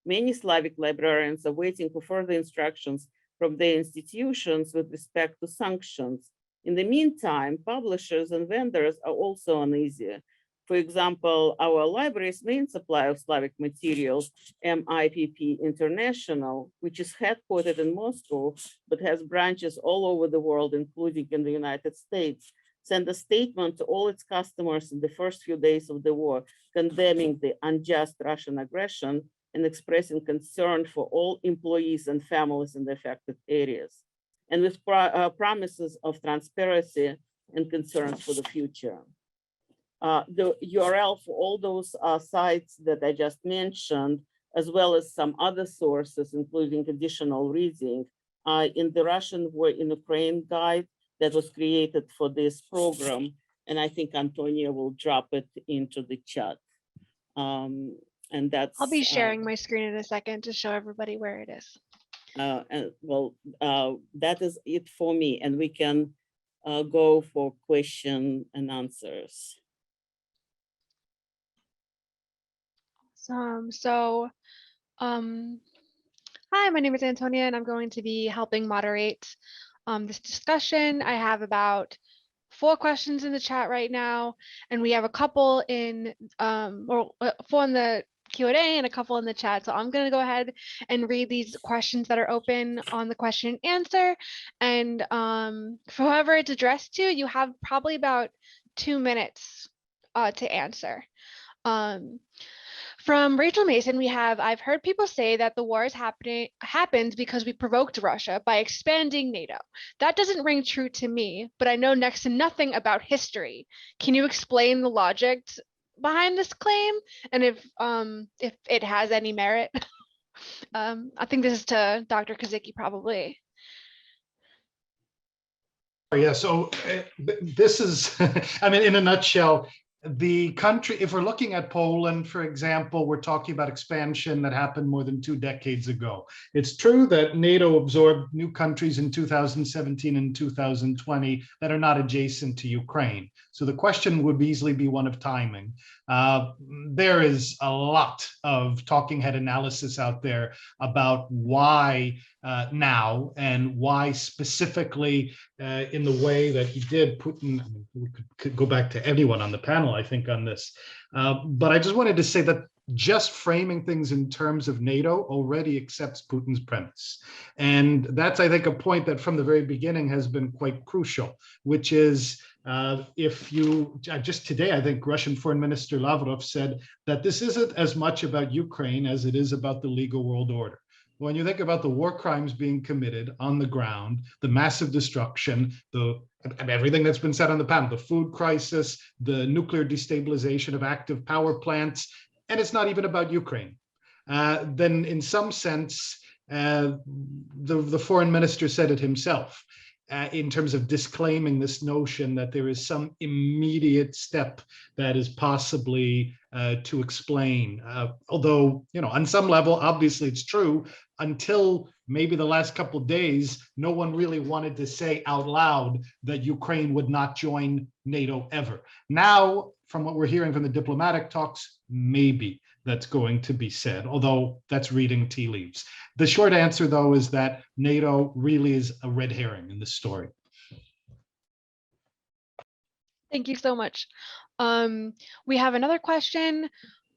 Many Slavic librarians are waiting for further instructions from their institutions with respect to sanctions. In the meantime, publishers and vendors are also uneasy. For example, our library's main supplier of Slavic materials, MIPP International, which is headquartered in Moscow, but has branches all over the world, including in the United States, sent a statement to all its customers in the first few days of the war, condemning the unjust Russian aggression and expressing concern for all employees and families in the affected areas, and with promises of transparency and concerns for the future. The URL for all those sites that I just mentioned, as well as some other sources, including additional reading, in the Russian War in Ukraine guide that was created for this program. And I think Antonia will drop it into the chat. And that's— I'll be sharing my screen in a second to show everybody where it is. That is it for me, and we can go for question and answers. Hi, my name is Antonia, and I'm going to be helping moderate this discussion. I have about 4 questions in the chat right now, and we have a couple in, 4 in the Q&A and a couple in the chat. So I'm going to go ahead and read these questions that are open on the question and answer. And for whoever it's addressed to, you have probably about 2 minutes to answer. From Rachel Mason, we have, I've heard people say that the war happens because we provoked Russia by expanding NATO. That doesn't ring true to me, but I know next to nothing about history. Can you explain the logic behind this claim, and if it has any merit? I think this is to Dr. Kosicki, probably. Yeah, so this is, I mean, in a nutshell, the country, if we're looking at Poland, for example, we're talking about expansion that happened more than 2 decades ago. It's true that NATO absorbed new countries in 2017 and 2020 that are not adjacent to Ukraine. So the question would easily be one of timing. There is a lot of talking head analysis out there about why now, and why specifically in the way that he did. Putin, I mean, we could go back to anyone on the panel, I think, on this. But I just wanted to say that just framing things in terms of NATO already accepts Putin's premise. And that's, I think, a point that from the very beginning has been quite crucial, which is if you, just today, I think Russian Foreign Minister Lavrov said that this isn't as much about Ukraine as it is about the legal world order. When you think about the war crimes being committed on the ground, the massive destruction, everything that's been said on the panel, the food crisis, the nuclear destabilization of active power plants, and it's not even about Ukraine, then in some sense, the foreign minister said it himself, in terms of disclaiming this notion that there is some immediate step that is possibly to explain. Although, you know, on some level, obviously it's true, until maybe the last couple of days, no one really wanted to say out loud that Ukraine would not join NATO ever. Now, from what we're hearing from the diplomatic talks, maybe that's going to be said, although that's reading tea leaves. The short answer, though, is that NATO really is a red herring in this story. Thank you so much. We have another question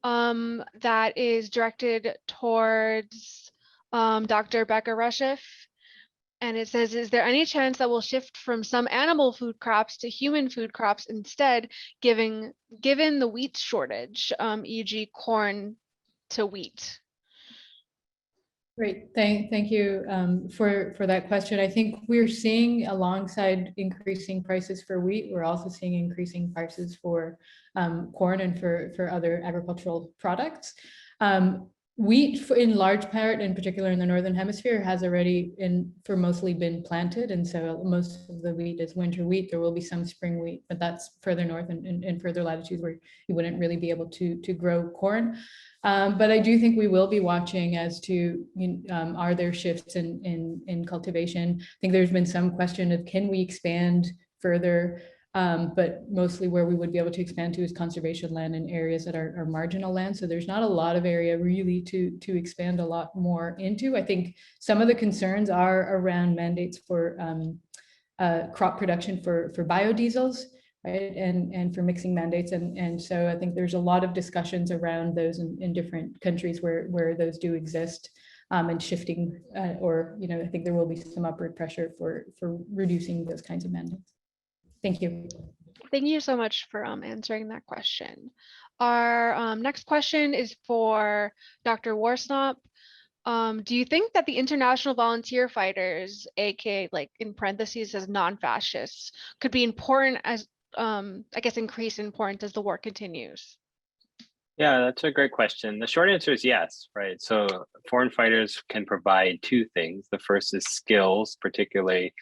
that is directed towards Dr. Becker-Reshef. And it says, is there any chance that we'll shift from some animal food crops to human food crops instead, given the wheat shortage, e.g. corn to wheat? Great, thank you for that question. I think we're seeing, alongside increasing prices for wheat, we're also seeing increasing prices for corn and for other agricultural products. Wheat, in large part, in particular in the Northern Hemisphere, has already mostly been planted, and so most of the wheat is winter wheat. There will be some spring wheat, but that's further north and further latitudes where you wouldn't really be able to grow corn. But I do think we will be watching as to, are there shifts in cultivation? I think there's been some question of, can we expand further? But mostly where we would be able to expand to is conservation land in areas that are marginal land. So there's not a lot of area really to expand a lot more into. I think some of the concerns are around mandates for crop production for biodiesels, right? And for mixing mandates. And so I think there's a lot of discussions around those in different countries where those do exist, and shifting, or, I think there will be some upward pressure for reducing those kinds of mandates. Thank you. Thank you so much for answering that question. Our next question is for Dr. Warsnop. Do you think that the international volunteer fighters, aka like in parentheses as non-fascists, could be important as, I guess, increase in importance as the war continues? Yeah, that's a great question. The short answer is yes, right? So foreign fighters can provide two things. The first is skills, particularly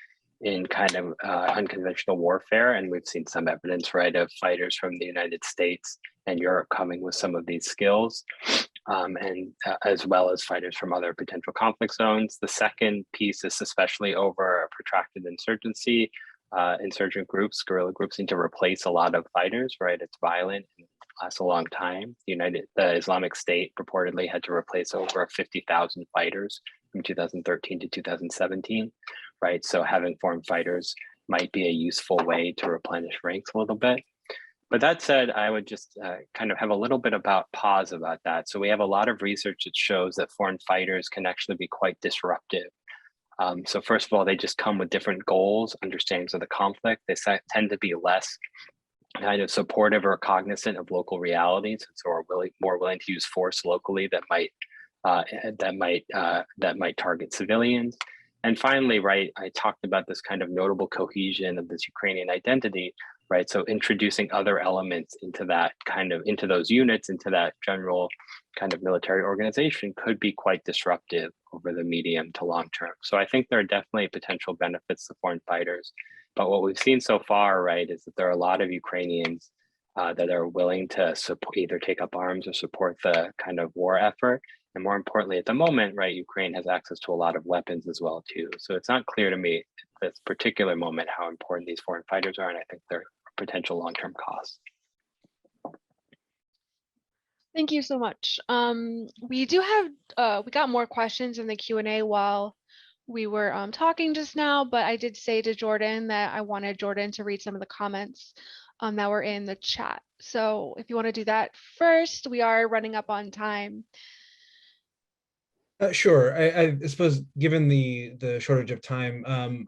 in kind of unconventional warfare. And we've seen some evidence, right, of fighters from the United States and Europe coming with some of these skills, and as well as fighters from other potential conflict zones. The second piece is, especially over a protracted insurgency, insurgent groups, guerrilla groups need to replace a lot of fighters, right? It's violent and lasts a long time. The Islamic State purportedly had to replace over 50,000 fighters from 2013 to 2017, right? So having foreign fighters might be a useful way to replenish ranks a little bit. But that said, I would just kind of have a little bit about pause about that. So we have a lot of research that shows that foreign fighters can actually be quite disruptive. So first of all, they just come with different goals, understandings of the conflict. They tend to be less kind of supportive or cognizant of local realities, and so are more willing to use force locally that might target civilians. And finally, right, I talked about this kind of notable cohesion of this Ukrainian identity, right? So introducing other elements into those units, into that general kind of military organization could be quite disruptive over the medium to long term. So I think there are definitely potential benefits to foreign fighters. But what we've seen so far, right, is that there are a lot of Ukrainians that are willing to either take up arms or support the kind of war effort. And more importantly, at the moment, right, Ukraine has access to a lot of weapons as well, too. So it's not clear to me at this particular moment how important these foreign fighters are, and I think they're potential long-term costs. Thank you so much. We do have, we got more questions in the Q&A while we were talking just now, but I did say to Jordan that I wanted Jordan to read some of the comments that were in the chat. So if you want to do that first, we are running up on time. Sure. I suppose, given the shortage of time,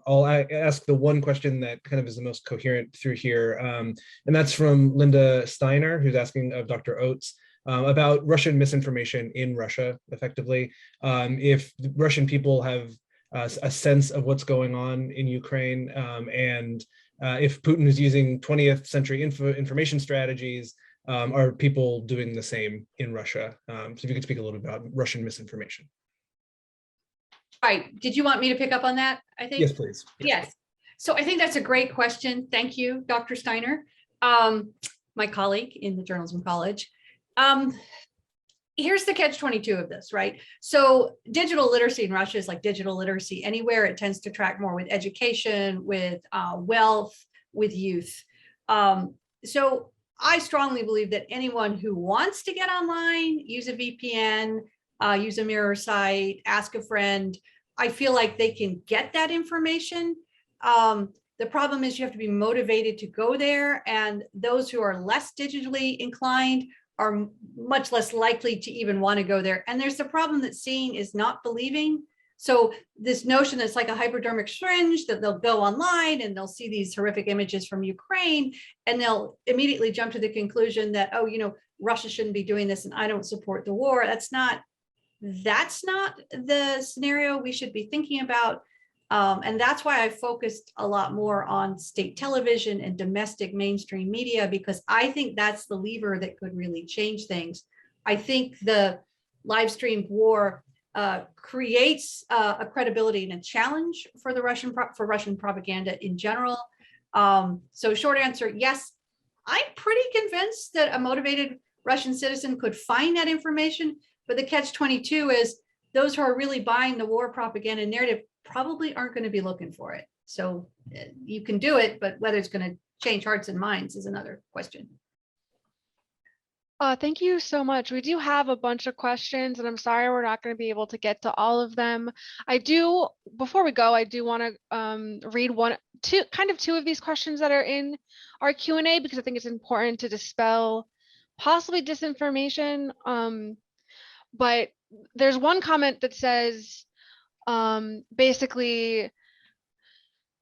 I'll ask the one question that kind of is the most coherent through here, and that's from Linda Steiner, who's asking of Dr. Oates about Russian misinformation in Russia, effectively. If the Russian people have a sense of what's going on in Ukraine, and if Putin is using 20th century information strategies, are people doing the same in Russia? So if you could speak a little bit about Russian misinformation. Right. Did you want me to pick up on that? I think. Yes, please. Yes. So I think that's a great question. Thank you, Dr. Steiner, my colleague in the Journalism College. Here's the catch-22 of this, right? So digital literacy in Russia is like digital literacy anywhere. It tends to track more with education, with wealth, with youth. So I strongly believe that anyone who wants to get online, use a VPN, use a mirror site, ask a friend, I feel like they can get that information. The problem is you have to be motivated to go there, and those who are less digitally inclined are much less likely to even want to go there. And there's the problem that seeing is not believing. So this notion that's like a hypodermic syringe, that they'll go online and they'll see these horrific images from Ukraine, and they'll immediately jump to the conclusion that, oh, Russia shouldn't be doing this and I don't support the war. That's not the scenario we should be thinking about. And that's why I focused a lot more on state television and domestic mainstream media, because I think that's the lever that could really change things. I think the live streamed war creates a credibility and a challenge for the Russian propaganda in general. So short answer, yes, I'm pretty convinced that a motivated Russian citizen could find that information. But the catch-22 is those who are really buying the war propaganda narrative probably aren't going to be looking for it. So you can do it, but whether it's going to change hearts and minds is another question. Thank you so much. We do have a bunch of questions, and I'm sorry we're not going to be able to get to all of them. Before we go, I do want to read two of these questions that are in our Q&A, because I think it's important to dispel possibly disinformation. But there's one comment that says, basically,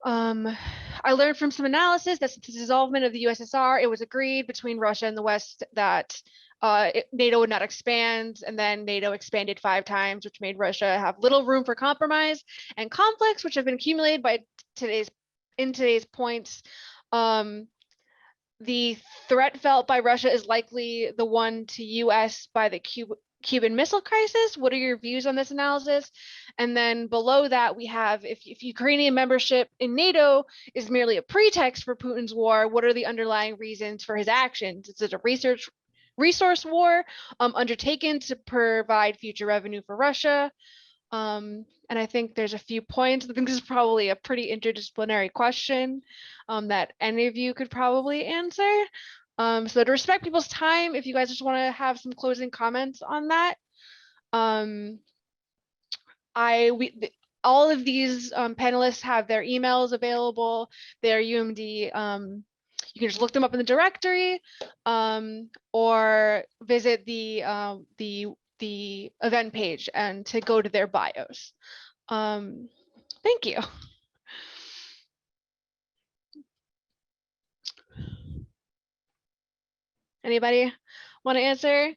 I learned from some analysis that since the dissolvement of the USSR, it was agreed between Russia and the West that NATO would not expand, and then NATO expanded 5 times, which made Russia have little room for compromise and conflicts, which have been accumulated by today's points. The threat felt by Russia is likely the one to US by the Cuban Missile Crisis. What are your views on this analysis? And then below that, we have if Ukrainian membership in NATO is merely a pretext for Putin's war, what are the underlying reasons for his actions? Is it a resource war undertaken to provide future revenue for Russia? And I think there's a few points. I think this is probably a pretty interdisciplinary question that any of you could probably answer. So to respect people's time, if you guys just want to have some closing comments on that, all of these panelists have their emails available, their UMD. You can just look them up in the directory, or visit the event page and to go to their bios. Thank you. Anybody want to answer?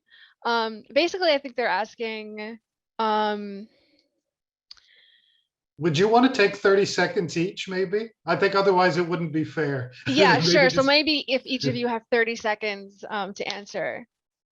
Basically, I think they're asking, Would you want to take 30 seconds each, maybe? I think otherwise it wouldn't be fair. yeah, Maybe sure. So just- maybe if each of you have 30 seconds to answer.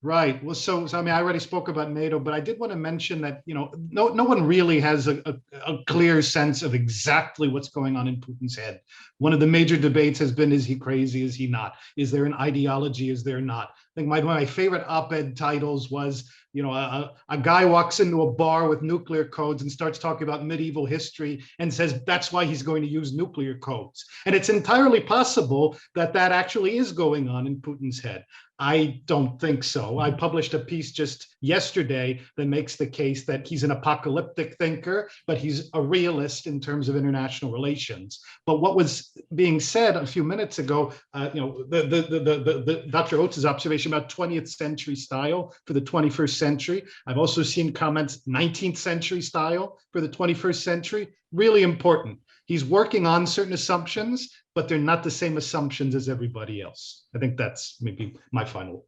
Right. Well, so I mean, I already spoke about NATO, but I did want to mention that, you know, no one really has a clear sense of exactly what's going on in Putin's head. One of the major debates has been, is he crazy? Is he not? Is there an ideology? Is there not? I think one of my favorite op-ed titles was, you know, a guy walks into a bar with nuclear codes and starts talking about medieval history and says that's why he's going to use nuclear codes. And it's entirely possible that that actually is going on in Putin's head. I don't think so. I published a piece just yesterday that makes the case that he's an apocalyptic thinker, but he's a realist in terms of international relations. But what was being said a few minutes ago, you know, the Dr. Oates' observation about 20th century style for the 21st century. I've also seen comments 19th century style for the 21st century. Really important. He's working on certain assumptions, but they're not the same assumptions as everybody else. I think that's maybe my final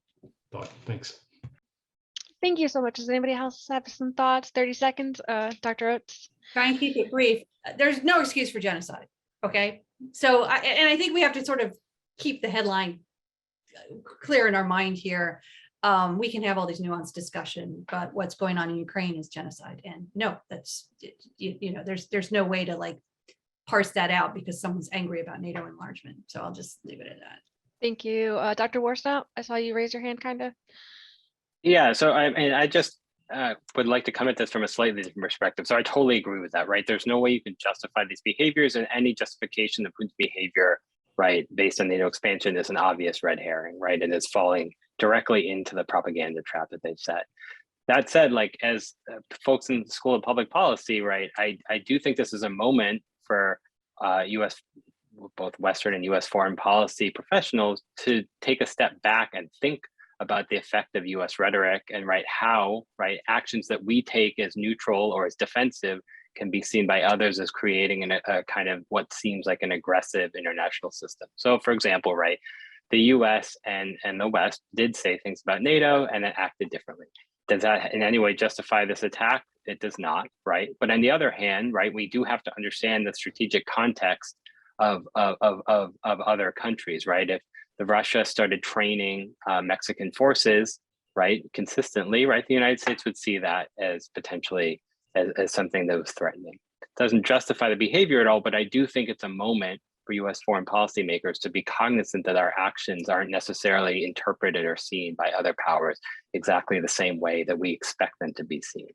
thought. Thanks. Thank you so much. Does anybody else have some thoughts? 30 seconds, Dr. Oates. Try and keep it brief. There's no excuse for genocide. Okay. So, I think we have to sort of keep the headline clear in our mind here. We can have all these nuanced discussion, but what's going on in Ukraine is genocide. And no, that's, you know, there's no way to like parse that out because someone's angry about NATO enlargement. So I'll just leave it at that. Thank you. Dr. Warstow, I saw you raise your hand kind of. Yeah, so I just would like to come at this from a slightly different perspective. So I totally agree with that, right? There's no way you can justify these behaviors, and any justification of Putin's behavior, right, based on NATO expansion is an obvious red herring, right? And it's falling directly into the propaganda trap that they've set. That said, like as folks in the School of Public Policy, right, I do think this is a moment for US, both Western and US foreign policy professionals to take a step back and think about the effect of US rhetoric and how actions that we take as neutral or as defensive can be seen by others as creating a kind of what seems like an aggressive international system. So for example, right, the US and the West did say things about NATO and it acted differently. Does that in any way justify this attack? It does not, right? But on the other hand, right, we do have to understand the strategic context of other countries, right? If the Russia started training Mexican forces, right, consistently, right, the United States would see that as potentially as something that was threatening. It doesn't justify the behavior at all, but I do think it's a moment for US foreign policymakers to be cognizant that our actions aren't necessarily interpreted or seen by other powers exactly the same way that we expect them to be seen.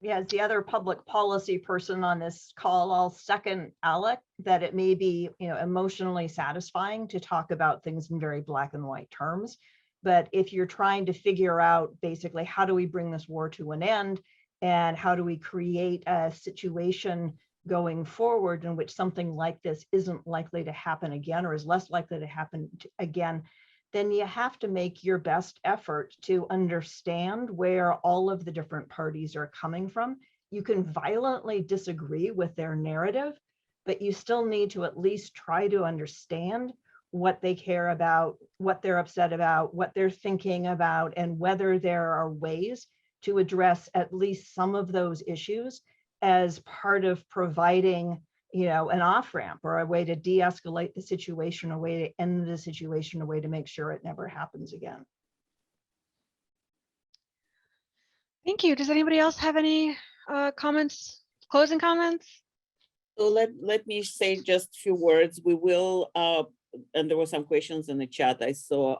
Yeah, as the other public policy person on this call, I'll second Alec that it may be, emotionally satisfying to talk about things in very black and white terms. But if you're trying to figure out basically how do we bring this war to an end and how do we create a situation going forward in which something like this isn't likely to happen again or is less likely to happen again, then you have to make your best effort to understand where all of the different parties are coming from. You can violently disagree with their narrative, but you still need to at least try to understand what they care about, what they're upset about, what they're thinking about, and whether there are ways to address at least some of those issues as part of providing an off-ramp or a way to de-escalate the situation, a way to end the situation, a way to make sure it never happens again. Thank you. Does anybody else have any comments, closing comments? So let me say just a few words. We will, and there were some questions in the chat I saw,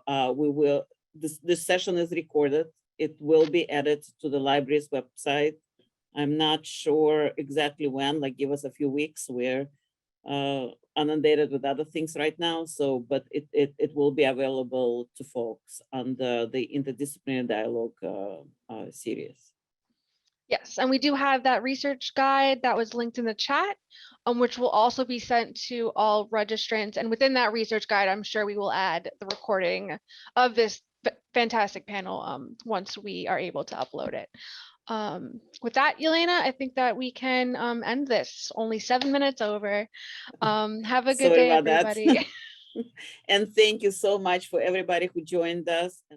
this session is recorded. It will be added to the library's website. I'm not sure exactly when, like give us a few weeks. We're inundated with other things right now. So, but it will be available to folks on the Interdisciplinary Dialogue series. Yes, and we do have that research guide that was linked in the chat, which will also be sent to all registrants. And within that research guide, I'm sure we will add the recording of this fantastic panel once we are able to upload it. With that, Yelena, I think that we can end this. Only 7 minutes over. Have a good Sorry day, about that. everybody. And thank you so much for everybody who joined us.